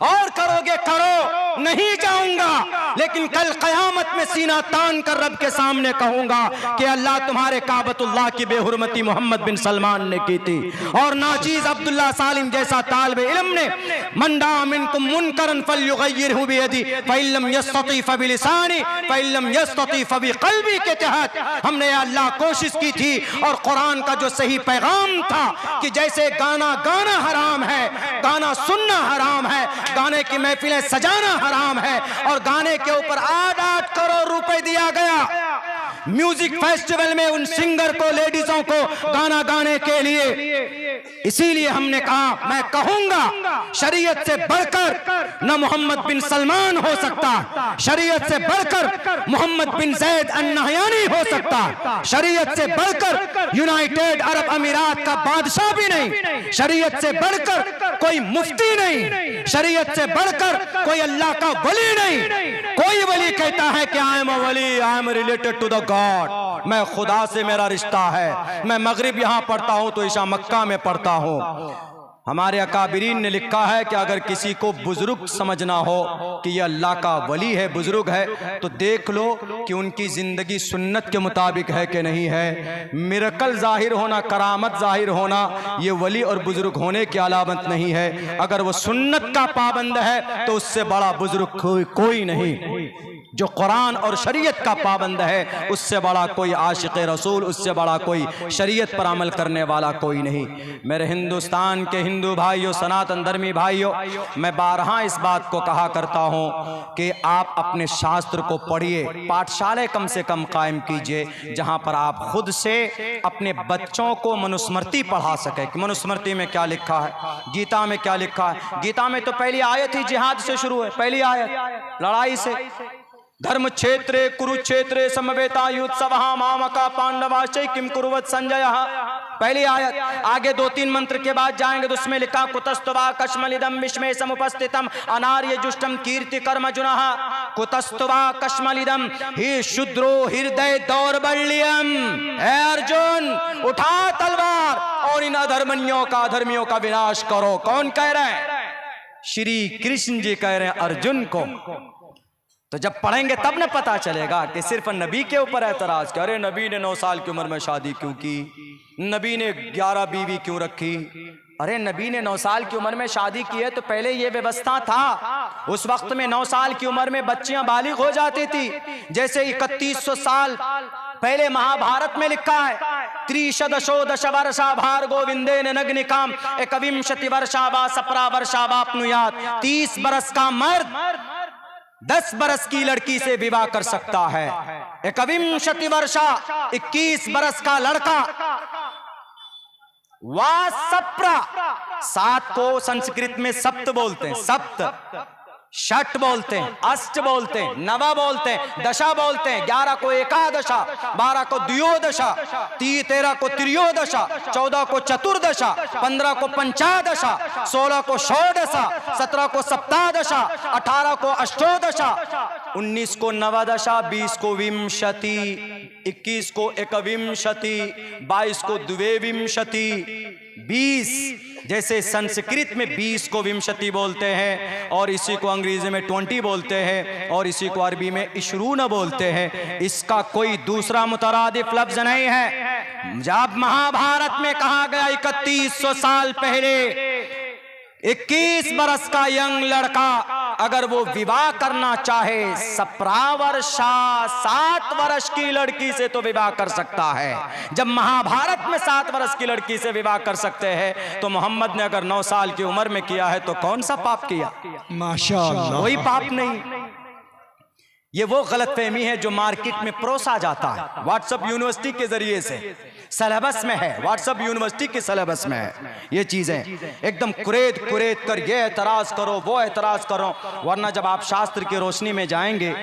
और करोगे करो, नहीं जाऊंगा, लेकिन कल कयामत में सीना तान कर रब के सामने कहूंगा कि अल्लाह तुम्हारे काबतुल्लाह की बेहुरमती मोहम्मद बिन सलमान ने की थी। और नाजीज अब्दुल्ला सालिम जैसा तालिबे इल्म ने मंडा मिनकुम मुनकरन फलयुगय्यिरहु बियदी फइल्लम यस्तती फबिलिसानी फइल्लम यस्तती फबिक़ल्बी के तहत हमने अल्लाह कोशिश की थी। और कुरान का जो सही पैगाम था कि जैसे गाना गाना हराम है, गाना सुनना हराम है, गाने की महफिलें सजाना हराम है, और गाने के ऊपर 8-8 करोड़ रुपए दिया गया म्यूजिक फेस्टिवल में उन सिंगर को, लेडीजों को गाना गाने के लिए। इसीलिए हमने कहा, मैं कहूंगा शरीयत से बढ़कर न मोहम्मद बिन सलमान हो सकता, शरीयत से बढ़कर मोहम्मद बिन जैद अन-नहयानी हो सकता, शरीयत से बढ़कर यूनाइटेड अरब अमीरात का बादशाह भी नहीं, शरीयत से बढ़कर कोई मुफ्ती नहीं, शरीयत से बढ़कर कोई अल्लाह का वली नहीं। कोई वली कहता है कि आई एम अ वली, I am related to the God, मैं खुदा से मेरा रिश्ता है, मैं मगरिब यहां पढ़ता हूं तो ईशा मक्का में पढ़ता हूं। हमारे अकाबिरीन ने लिखा है कि अगर किसी को बुजुर्ग समझना हो कि ये अल्लाह का वली है, बुजुर्ग है, तो देख लो कि उनकी जिंदगी सुन्नत के मुताबिक है कि नहीं है। मिरेकल जाहिर होना, करामत जाहिर होना, ये वली और बुजुर्ग होने की अलामत नहीं है। अगर वो सुन्नत का पाबंद है तो उससे बड़ा बुजुर्ग कोई नहीं। जो कुरान और शरीयत का पाबंद है उससे बड़ा कोई आशिक़ रसूल, उससे बड़ा कोई शरीयत पर अमल करने वाला कोई नहीं। मेरे हिंदुस्तान के हिंदू भाइयों, सनातन धर्मी भाइयों, मैं बारहा इस बात को कहा करता हूँ कि आप अपने शास्त्र को पढ़िए, पाठशालाएं कम से कम कायम कीजिए जहाँ पर आप खुद से अपने बच्चों को मनुस्मृति पढ़ा सके कि मनुस्मृति में क्या लिखा है, गीता में क्या लिखा है। गीता में तो पहली आयत ही जिहाद से शुरू है, पहली आयत लड़ाई से। धर्म क्षेत्रे कुरुक्षेत्रे समवेता युत्सवः मामका पांडवाश्चै किम कुर्वत संजयः, पहली आयत। आगे 2-3 मंत्र के बाद जाएंगे तो उसमें लिखा कुतस्तुवा कश्मलिदम विश्मे समुपस्थितम अनार्य जुष्टम कीर्ति कर्मजुनः, कुतस्तुवा कश्मलिदम ही शुद्रो हृदय दौर्बल्यम। हे अर्जुन, उठा तलवार और इन अधर्मियों का विनाश करो। कौन कह रहा है? श्री कृष्ण जी कह रहे हैं अर्जुन को। तो जब पढ़ेंगे तब न पता चलेगा कि सिर्फ नबी के ऊपर एतराज कि अरे नबी ने 9 साल की उम्र में शादी क्यों की, नबी ने 11 बीवी क्यों रखी। अरे नबी ने 9 साल की उम्र में शादी की है तो पहले ये व्यवस्था था। उस वक्त में 9 साल की उम्र में बच्चियां बालिग हो जाती थी। जैसे 3100 साल पहले महाभारत में लिखा है, त्रिशदशो दश वर्षा भार गोविंदेन नग्निकाम एकविंशति वर्षा वा सपरा वर्षा वाप्नुयात्। 30 बरस का मर्द 10 बरस की लड़की से विवाह कर सकता है। एकविंशति वर्षा 21 बरस का लड़का। वा सप्रा, 7 को संस्कृत में सप्त बोलते हैं, सप्त। षट बोलते हैं, अष्ट बोलते हैं, नव बोलते हैं, दशा बोलते हैं। 11 को एकादशा, 12 को द्वियोदशा, 13 को त्रियोदशा, 14 को चतुर्दशा, 15 को पंचादशा, 16 को षोडशा, 17 को सप्तादशा, 18 को अष्टोदशा, 19 को नवदशा, 20 को विंशति, 21 को एकविंशति, 22 को द्विविंशति, 20। जैसे संस्कृत में 20 को विंशति बोलते हैं और इसी को अंग्रेजी में 20 बोलते हैं और इसी को अरबी में इशरून बोलते हैं। इसका कोई दूसरा मुतरादिफ लफ्ज नहीं है। जब महाभारत में कहा गया 3100 साल पहले 21 बरस का यंग लड़का अगर वो विवाह करना चाहे, सप्रावर्षा 7 वर्ष की लड़की से तो विवाह कर सकता है। जब महाभारत में 7 वर्ष की लड़की से विवाह कर सकते हैं तो मोहम्मद ने अगर 9 साल की उम्र में किया है तो कौन सा पाप किया? माशाअल्लाह, कोई पाप नहीं। ये वो गलतफहमी है जो मार्केट में परोसा जाता है। व्हाट्सएप यूनिवर्सिटी के जरिए से सिलेबस में है, व्हाट्सएप यूनिवर्सिटी के सिलेबस में है ये चीजें। एकदम कुरेद कर ये एतराज करो वो एतराज करो, वरना जब आप शास्त्र की रोशनी में जाएंगे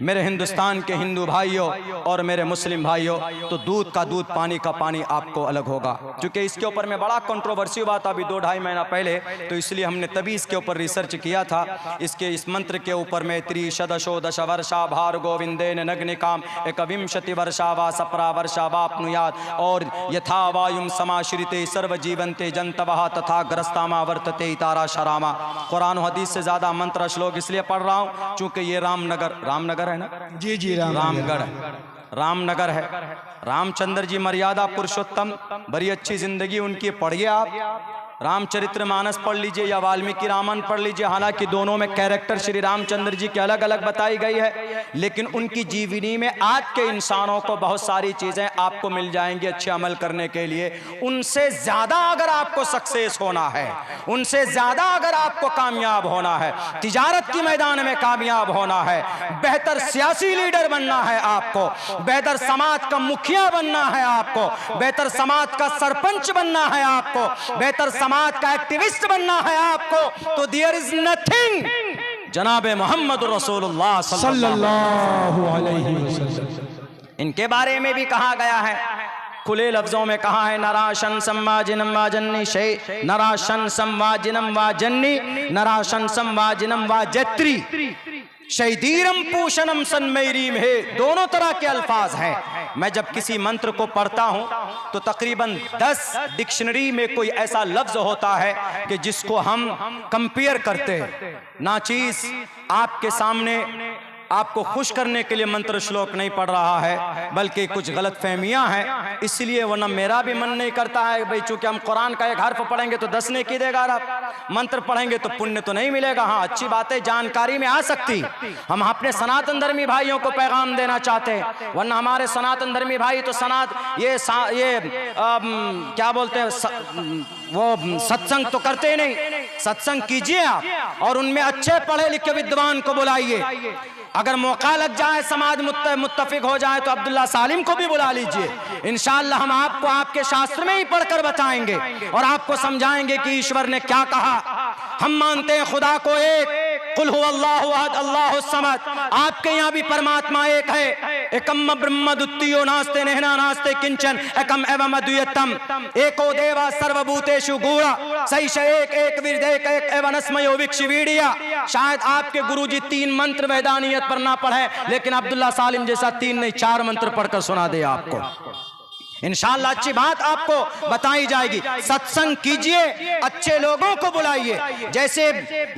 मेरे हिंदुस्तान के हिंदू भाइयों और मेरे मुस्लिम भाइयों, तो दूध का दूध पानी का पानी आपको अलग होगा। क्योंकि इसके ऊपर में बड़ा कंट्रोवर्सी हुआ था अभी 2-2.5 महीना पहले, तो इसलिए हमने तभी इसके ऊपर रिसर्च किया था। इस मंत्र के ऊपर में त्रिशदशो दश वर्षा भार गोविंदेन नग्निकाम एकविंशति वर्षा वा सपरा वर्षा वाप्नुयात् और यथा वायुम समाश्रिते सर्व जीवंते जंतवः तथा ग्रस्तामा वर्तते तारा शरामा। कुरान हदीस से ज्यादा मंत्र श्लोक इसलिए पढ़ रहा हूं चूंकि ये रामनगर है ना, जी रामगढ़ रामनगर है। रामचंद्र जी मर्यादा पुरुषोत्तम, बड़ी अच्छी जिंदगी उनकी, पढ़िए आप। रामचरितमानस पढ़ लीजिए या वाल्मीकि रामायण पढ़ लीजिए। हालांकि दोनों में कैरेक्टर श्री रामचंद्र जी के अलग अलग बताई गई है, लेकिन उनकी जीवनी में आज के इंसानों को बहुत सारी चीजें आपको मिल जाएंगी अच्छे अमल करने के लिए। उनसे ज्यादा अगर आपको सक्सेस होना है, उनसे ज्यादा अगर आपको कामयाब होना है, तिजारत की मैदान में कामयाब होना है, बेहतर सियासी लीडर बनना है आपको, बेहतर समाज का मुखिया बनना है आपको, बेहतर समाज का सरपंच बनना है आपको, बेहतर समाज का एक्टिविस्ट बनना है आपको, तो देयर इज नथिंग जनाबे मोहम्मद रसूलुल्लाह सल्लल्लाहु अलैहि वसल्लम। इनके बारे में भी कहा गया है, खुले लफ्जों में कहा है, नराशन संवाजिनम वाजन्नी शे नराशन संवाजिनम वाजन्नी नराशन संवाजिनम वाजत्री शहीदीरम पूषणम सन्मेरीम है। दोनों तरह के अल्फाज हैं। मैं जब किसी मंत्र को पढ़ता हूं तो तकरीबन 10 डिक्शनरी में कोई ऐसा लफ्ज होता है कि जिसको हम कंपेयर करते हैं। नाचीज आपके सामने आपको खुश करने के लिए मंत्र श्लोक नहीं पढ़ रहा है, बल्कि कुछ गलत फहमियां हैं, इसलिए वरना मेरा भी मन नहीं करता है भाई, चूंकि हम कुरान का एक हर्फ पढ़ेंगे तो 10 नेकी देगा, आप मंत्र पढ़ेंगे तो पुण्य तो नहीं मिलेगा। हाँ, अच्छी बातें जानकारी में आ सकती। हम अपने सनातन धर्मी भाइयों को पैगाम देना चाहते हैं, वरना हमारे सनातन धर्मी भाई तो क्या बोलते हैं, वो सत्संग तो करते नहीं। सत्संग कीजिए आप और उनमें अच्छे पढ़े लिखे विद्वान को बुलाइए। अगर मौका लग जाए, समाज मुत्तफिक हो जाए तो अब्दुल्ला सालिम को भी बुला लीजिए। इंशाअल्लाह हम आपको आपके शास्त्र में ही पढ़कर बताएंगे और आपको समझाएंगे कि ईश्वर ने क्या कहा। हम मानते हैं खुदा को एक, कुल हुवल्लाहु अहद अल्लाहुस समद। आपके यहाँ भी परमात्मा एक है, एकम ब्रह्म द्वितीयो नास्ते नेहना नास्ते किंचन एकम एवं अद्वितीयम एको देवा सर्वभूतेषु गूढ़ सैष एक एक विरदेक एक एवं अस्मयो विक्षवीडिया। शायद आपके गुरुजी 3 मंत्र वैदानियत पर ना पढ़े, लेकिन अब्दुल्ला सालिम जैसा 3 नहीं 4 मंत्र पढ़कर सुना दे आपको। इंशाअल्लाह अच्छी बात आपको बताई जाएगी। सत्संग कीजिए, अच्छे लोगों को बुलाइए। जैसे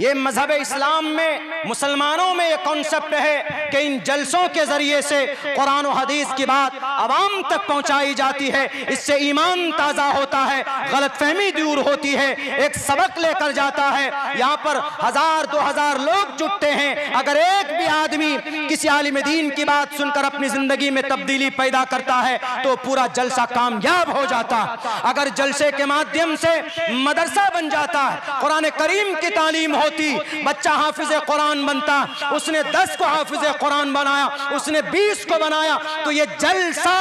ये मजहब इस्लाम में मुसलमानों में ये कॉन्सेप्ट है कि इन जलसों के जरिए से कुरान और हदीस की बात आवाम तक पहुंचाई जाती है, इससे ईमान ताज़ा होता है, गलतफहमी दूर होती है, एक सबक लेकर जाता है। यहाँ पर 1000-2000 लोग जुटते हैं, अगर एक भी आदमी किसी आलिम दीन की बात सुनकर अपनी जिंदगी में तब्दीली पैदा करता है तो पूरा जलसा कामयाब हो जाता। अगर जलसे के माध्यम से मदरसा बन जाता है, कुरान करीम की तालीम होती, बच्चा हाफिज कुरान बनता, उसने 10 को हाफिज कुरान बनाया, उसने 20 को बनाया, तो ये जलसा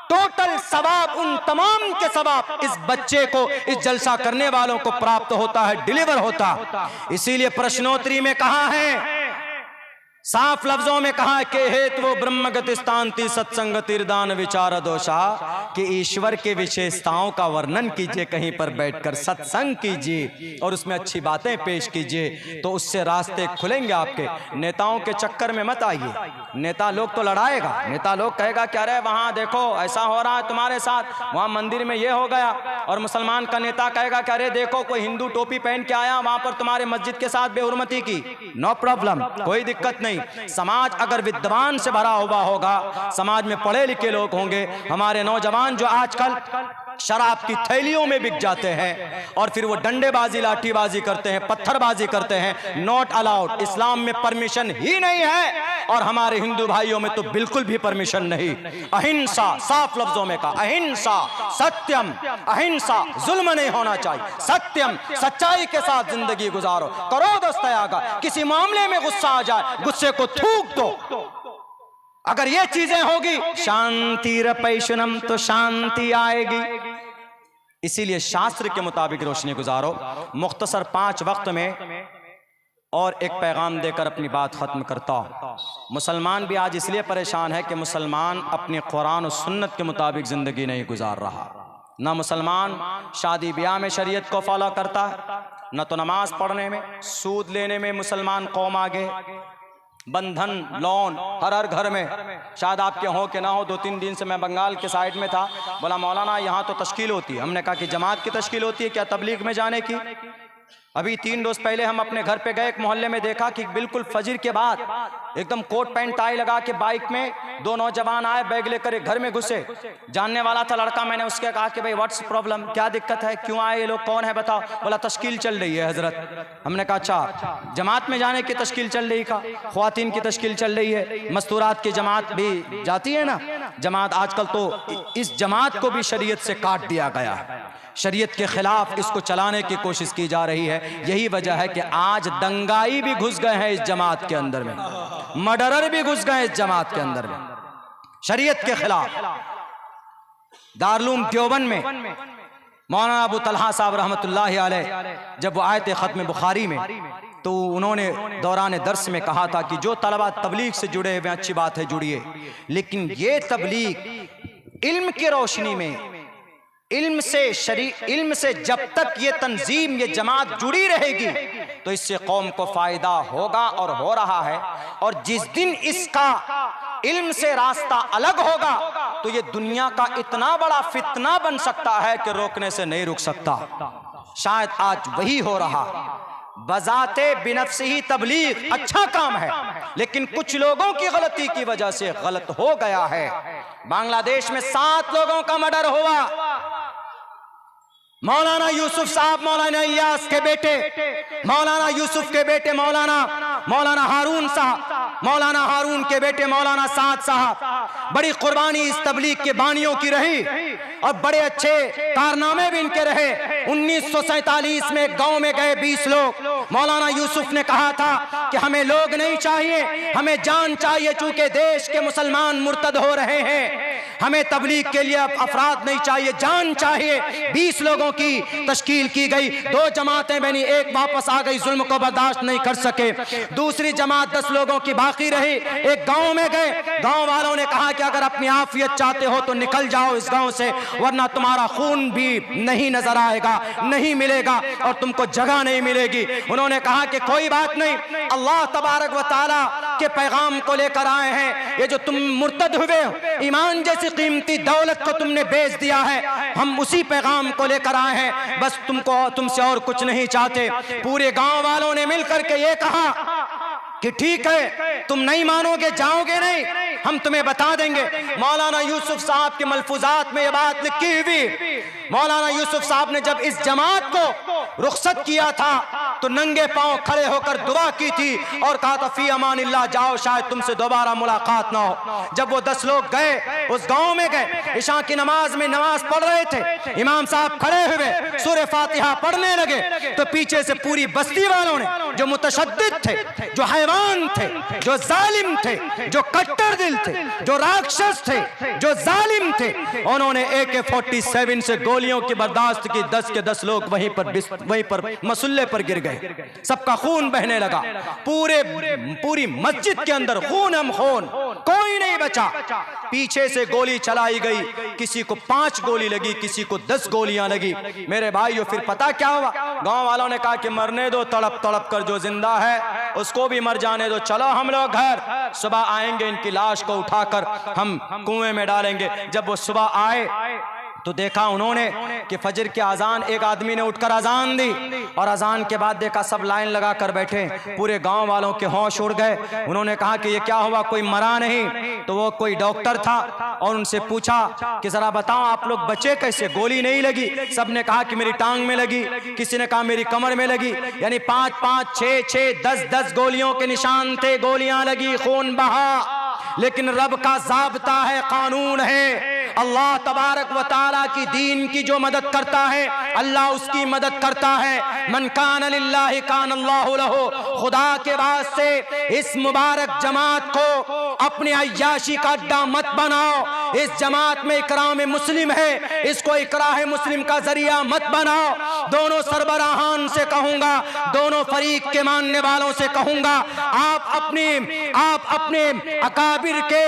टोटल सवाब उन तमाम के सवाब इस बच्चे को, इस जलसा करने वालों को प्राप्त होता है, डिलीवर होता। इसीलिए प्रश्नोत्तरी में कहा है, साफ लफ्जों में कहा कि हेतु वो ब्रह्मगतिस्तांति सत्संगतिर्दान विचार दोषा, कि ईश्वर के विशेषताओं का वर्णन कीजिए, कहीं पर बैठकर सत्संग कीजिए और उसमें अच्छी बातें पेश कीजिए, तो उससे रास्ते खुलेंगे आपके। नेताओं के चक्कर में मत आइए। नेता लोग तो लड़ाएगा, नेता लोग कहेगा कि अरे वहाँ देखो ऐसा हो रहा है तुम्हारे साथ, वहाँ मंदिर में ये हो गया, और मुसलमान का नेता कहेगा कि अरे देखो कोई हिंदू टोपी पहन के आया, वहाँ पर तुम्हारे मस्जिद के साथ बेहुरमती की। नो प्रॉब्लम, कोई दिक्कत नहीं। समाज अगर विद्वान से भरा हुआ होगा, समाज में पढ़े लिखे लोग होंगे, हमारे नौजवान जो आजकल शराब की थैलियों में बिक जाते हैं और फिर वो डंडेबाजी लाठीबाजी करते हैं, पत्थरबाजी करते हैं, नॉट अलाउड, इस्लाम में परमिशन ही नहीं है, और हमारे हिंदू भाइयों में तो बिल्कुल भी परमिशन नहीं। अहिंसा, साफ लफ्जों में कहा, अहिंसा सत्यम, अहिंसा जुल्म नहीं होना चाहिए, सत्यम सच्चाई के साथ जिंदगी गुजारो, करो दस्तयागा, किसी मामले में गुस्सा आ जाए गुस्से को थूक दो। अगर ये चीजें होगी, शांति रपैशनम, तो शांति आएगी। इसीलिए शास्त्र के मुताबिक रोशनी गुजारो। मुख्तसर 5 वक्त में और एक पैगाम देकर अपनी बात खत्म करता हूं। मुसलमान भी आज इसलिए परेशान है कि मुसलमान अपने कुरान और सुन्नत के मुताबिक जिंदगी नहीं गुजार रहा। ना मुसलमान शादी ब्याह में शरीयत को फॉलो करता है, न तो नमाज पढ़ने में, सूद लेने में मुसलमान कौम आगे, बंधन लोन हर घर में। शायद आपके हो कि ना हो, 2-3 दिन से मैं बंगाल के साइड में था, बोला मौलाना यहाँ तो तश्कील होती है। हमने कहा कि जमात की तश्कील होती है क्या तबलीग में जाने की? अभी 3 रोज पहले हम अपने घर पे गए, एक मोहल्ले में देखा कि बिल्कुल फजर के बाद एकदम कोट पैंट टाई लगा के बाइक में 2 नौजवान आए, बैग लेकर एक घर में घुसे। जानने वाला था लड़का, मैंने उसके कहा कि भाई व्हाट्स प्रॉब्लम, क्या दिक्कत है, क्यों आए ये लोग, कौन है बताओ? बोला तश्कील चल रही है हजरत। हमने कहा अच्छा, जमात में जाने की तश्कील चल रही का, ख्वातीन की तश्कील चल रही है, मस्तूरात की जमात भी जाती है ना जमात। आजकल तो इस जमात को भी शरीयत से काट दिया गया है, शरीयत के खिलाफ इसको चलाने की कोशिश की जा रही है। यही वजह है कि आज दंगाई भी घुस गए हैं इस जमात के अंदर में, मर्डरर भी घुस गए इस जमात के अंदर में, शरीयत के खिलाफ। दारुल देवबंद में मौलाना अबू तलहा साहब रहमतुल्लाहि अलैह जब वो आए थे खत्म बुखारी में, तो उन्होंने दौरान दर्स में कहा था कि जो तलबा तबलीग से जुड़े हुए अच्छी बात है जुड़िए, लेकिन ये तबलीग इल्म की रोशनी में, इल्म से जब तक ये तंजीम, ये जमात जुड़ी रहेगी तो इससे कौम को फायदा होगा और हो रहा है। और जिस दिन इसका इल्म से रास्ता अलग होगा तो ये दुनिया का इतना बड़ा फितना बन सकता है कि रोकने से नहीं रुक सकता। शायद आज वही हो रहा। बजाते बिनफ्सी ही तबलीग अच्छा काम है, लेकिन कुछ लोगों की गलती की वजह से गलत हो गया है। बांग्लादेश में 7 लोगों का मर्डर हुआ। मौलाना यूसुफ साहब, मौलाना इलियास के बेटे, मौलाना यूसुफ के बेटे मौलाना हारून साहब, मौलाना हारून के बेटे मौलाना साद साहब, बड़ी कुर्बानी इस तबलीग के बानियों की रही और बड़े अच्छे कारनामे भी इनके रहे। 1947 में गांव में गए 20 लोग। मौलाना यूसुफ ने कहा था कि हमें लोग नहीं चाहिए, हमें जान चाहिए, चूंकि देश के मुसलमान मुर्तद हो रहे हैं। हमें तबलीग के लिए अफराद नहीं चाहिए, जान चाहिए। 20 लोगों की तश्कील की गई। 2 जमातें बनी, एक वापस आ गई, जुल्म को बर्दाश्त नहीं कर सके। दूसरी जमात 10 लोगों की बाकी रही। एक गांव में गए, गांव वालों ने कहा कि अगर अपनी आफियत चाहते हो तो निकल जाओ इस गांव से, वरना तुम्हारा खून भी नहीं नजर आएगा, नहीं मिलेगा और तुमको जगह नहीं मिलेगी। उन्होंने कहा कि कोई बात नहीं, अल्लाह तबारक व तआला के पैगाम को लेकर आए हैं। ये जो तुम मुर्तद हुए हो, ईमान जैसी कीमती दौलत को तुमने बेच दिया है, हम उसी पैगाम को लेकर आए हैं। बस तुमसे और कुछ नहीं चाहते। पूरे गांव वालों ने मिलकर के ये कहा कि ठीक है, तुम नहीं मानोगे, जाओगे नहीं, हम तुम्हें बता देंगे। मौलाना यूसुफ साहब के मलफूजात में ये बात लिखी हुई। मौलाना यूसुफ साहब ने जब इस जमात को रुखसत किया था तो नंगे पांव खड़े होकर दुआ की थी और कहा था फी अमानिल्लाह, जाओ, शायद तुमसे दोबारा मुलाकात ना हो। जब वो 10 लोग गए, उस गांव में गए, इशा की नमाज में नमाज पढ़ रहे थे, इमाम साहब खड़े हुए सूरह फातिहा पढ़ने लगे तो पीछे से पूरी बस्ती वालों ने, जो मुतशद्दिद थे, जो हैवान थे, जो जालिम थे, जो कट्टर दिल थे, जो राक्षस थे, जो जालिम थे, उन्होंने AK-47 से गोलियों की बर्दाश्त की। 10 के 10 लोग वहीं पर मसल्ले पर गिर गए। सबका खून बहने लगा। पूरी मस्जिद के अंदर खून हम खून, कोई नहीं बचा। पीछे से गोली चलाई गई, किसी को 5 गोली लगी, किसी को 10 गोलियां लगी। मेरे भाइयों, फिर पता क्या हुआ? गांव वालों ने कहा कि मरने दो, तड़प तड़प कर, जो जिंदा है उसको भी मर जाने दो, चलो हम लोग घर, सुबह आएंगे, इनकी लाश को उठाकर हम कुएं में डालेंगे। जब वो सुबह आए तो देखा उन्होंने कि फजर की अजान, एक आदमी ने उठकर अजान दी और अजान के बाद देखा सब लाइन लगा कर बैठे। पूरे गांव वालों के होश उड़ गए। उन्होंने कहा कि ये क्या हुआ, कोई मरा नहीं? तो वो कोई डॉक्टर था और उनसे पूछा कि जरा बताओ आप लोग बचे कैसे, गोली नहीं लगी? सब ने कहा कि मेरी टांग में लगी, किसी ने कहा मेरी कमर में लगी। यानी 5-5, 6-6, 10-10 गोलियों के निशान थे, गोलियां लगी, खून बहा। लेकिन रब का ज़ाब्ता है, कानून है। अल्लाह तबारक व तआला की दीन की जो मदद करता है, अल्लाह उसकी मदद करता है। मन कान लिल्लाहि कान अल्लाहु लहु। खुदा के वास्ते इस मुबारक जमात को अपने अय्याशी का अड्डा मत बनाओ। इस जमात में इकराम मुस्लिम है, इसको इकराह मुस्लिम का जरिया मत बनाओ। दोनों सरबराहान से कहूंगा, दोनों फरीक के मानने वालों से कहूंगा, आप अपने अकाबिर के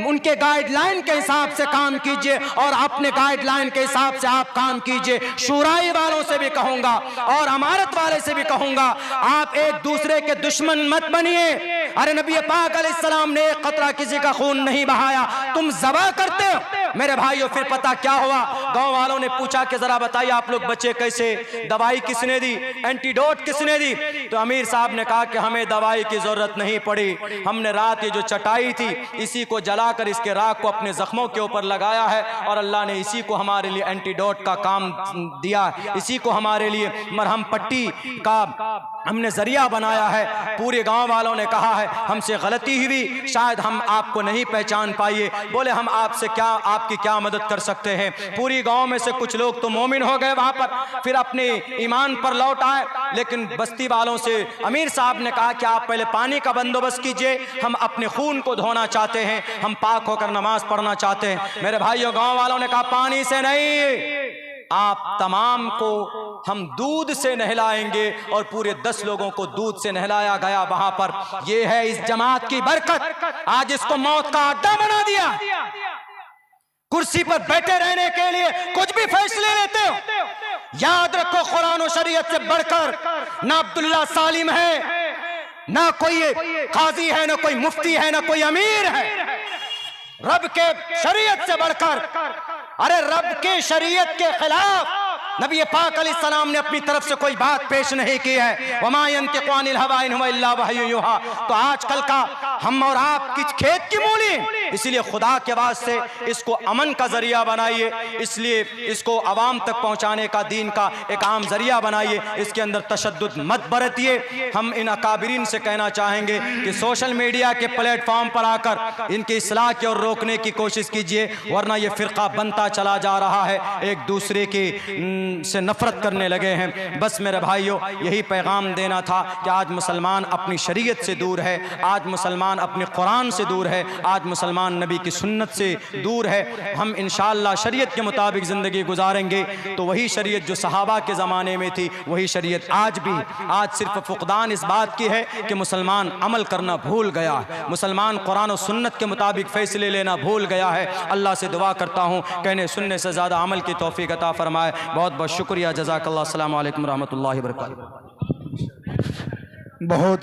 उनके गाइडलाइन के हिसाब से काम कीजिए और अपने गाइडलाइन के हिसाब से आप काम कीजिए। शुराई वालों से भी कहूंगा और अमारत वाले से भी कहूंगा, आप एक दूसरे के दुश्मन मत बनिए। अरे नबी पाक अलैहिस्सलाम ने एक कतरा किसी का खून नहीं बहाया, तुम ज़बा करते हो। मेरे भाइयों, फिर पता क्या हुआ? गांव वालों ने पूछा कि जरा बताइए आप लोग बचे कैसे, दवाई किसने दी, एंटीडोट किसने दी? तो अमीर साहब ने कहा कि हमें दवाई की जरूरत नहीं पड़ी, हमने रात ये जो चटाई थी इसी को जलाकर इसके राख को अपने जख्मों के ऊपर लगाया है और अल्लाह ने इसी को हमारे लिए एंटीडोट का काम दिया, इसी को हमारे लिए मरहम पट्टी का हमने जरिया बनाया है। पूरे गांव वालों ने कहा है हमसे गलती हुई, शायद हम आपको नहीं पहचान पाइए। बोले हम आपसे क्या, आपकी क्या मदद कर सकते हैं? पूरी गांव में से कुछ लोग तो मोमिन हो गए वहां पर, फिर अपने ईमान पर लौट आए। लेकिन बस्ती वालों से अमीर साहब ने कहा कि आप पहले पानी का बंदोबस्त कीजिए, हम अपने खून को धोना चाहते हैं, हम पाक होकर नमाज पढ़ना चाहते हैं। मेरे भाइयों, गांव वालों ने कहा पानी से नहीं, आप तमाम को हम दूध से नहलाएंगे और पूरे 10 लोगों को दूध से नहलाया गया वहां पर। यह है इस जमात की बरकत। आज इसको मौत का अड्डा बना दिया। कुर्सी पर बैठे रहने के लिए कुछ भी फैसले लेते हो। याद रखो, कुरान और शरीयत से बढ़कर ना अब्दुल्ला सालिम है, ना कोई काजी है, ना कोई मुफ्ती है, ना कोई अमीर है। रब के शरीयत से बढ़कर, अरे रब के शरीयत के खिलाफ नबी पाक अलैहिस्सलाम ने अपनी तरफ से कोई बात पेश नहीं की है। वमा यंतिकु अनिल हवा इन हुवा इल्ला वह्युन युहा। तो आजकल का हम और आप किस खेत की मूली, इसलिए खुदा के वास्ते इसको अमन का जरिया बनाइए, इसलिए इसको आवाम तक पहुंचाने का दीन का एक आम जरिया बनाइए, इसके अंदर तशद्दुद मत बरतिए। हम इन अकाबिरीन से कहना चाहेंगे कि सोशल मीडिया के प्लेटफॉर्म पर आकर इनकी इस्लाह की और रोकने की कोशिश कीजिए, वरना ये फिरका बनता चला जा रहा है, एक दूसरे की से नफरत करने लगे हैं। बस मेरे भाइयों, यही पैगाम देना था कि आज मुसलमान अपनी शरीयत से दूर है, आज मुसलमान अपने कुरान से दूर है, आज मुसलमान नबी की सुन्नत से दूर है। हम इंशाअल्लाह शरीयत के मुताबिक ज़िंदगी गुजारेंगे तो वही शरीयत जो सहाबा के ज़माने में थी वही शरीयत आज भी। आज सिर्फ फुक़दान इस बात की है कि मुसलमान अमल करना भूल गया, मुसलमान कुरान और सुन्नत के मुताबिक फ़ैसले लेना भूल गया है। अल्लाह से दुआ करता हूँ कहने सुनने से ज़्यादा अमल की तौफ़ीक़ अता फ़रमाए। बहुत बहुत शुक्रिया। जज़ाकल्लाह। अस्सलामु अलैकुम रहमतुल्लाहि व बरकातुहू। बहुत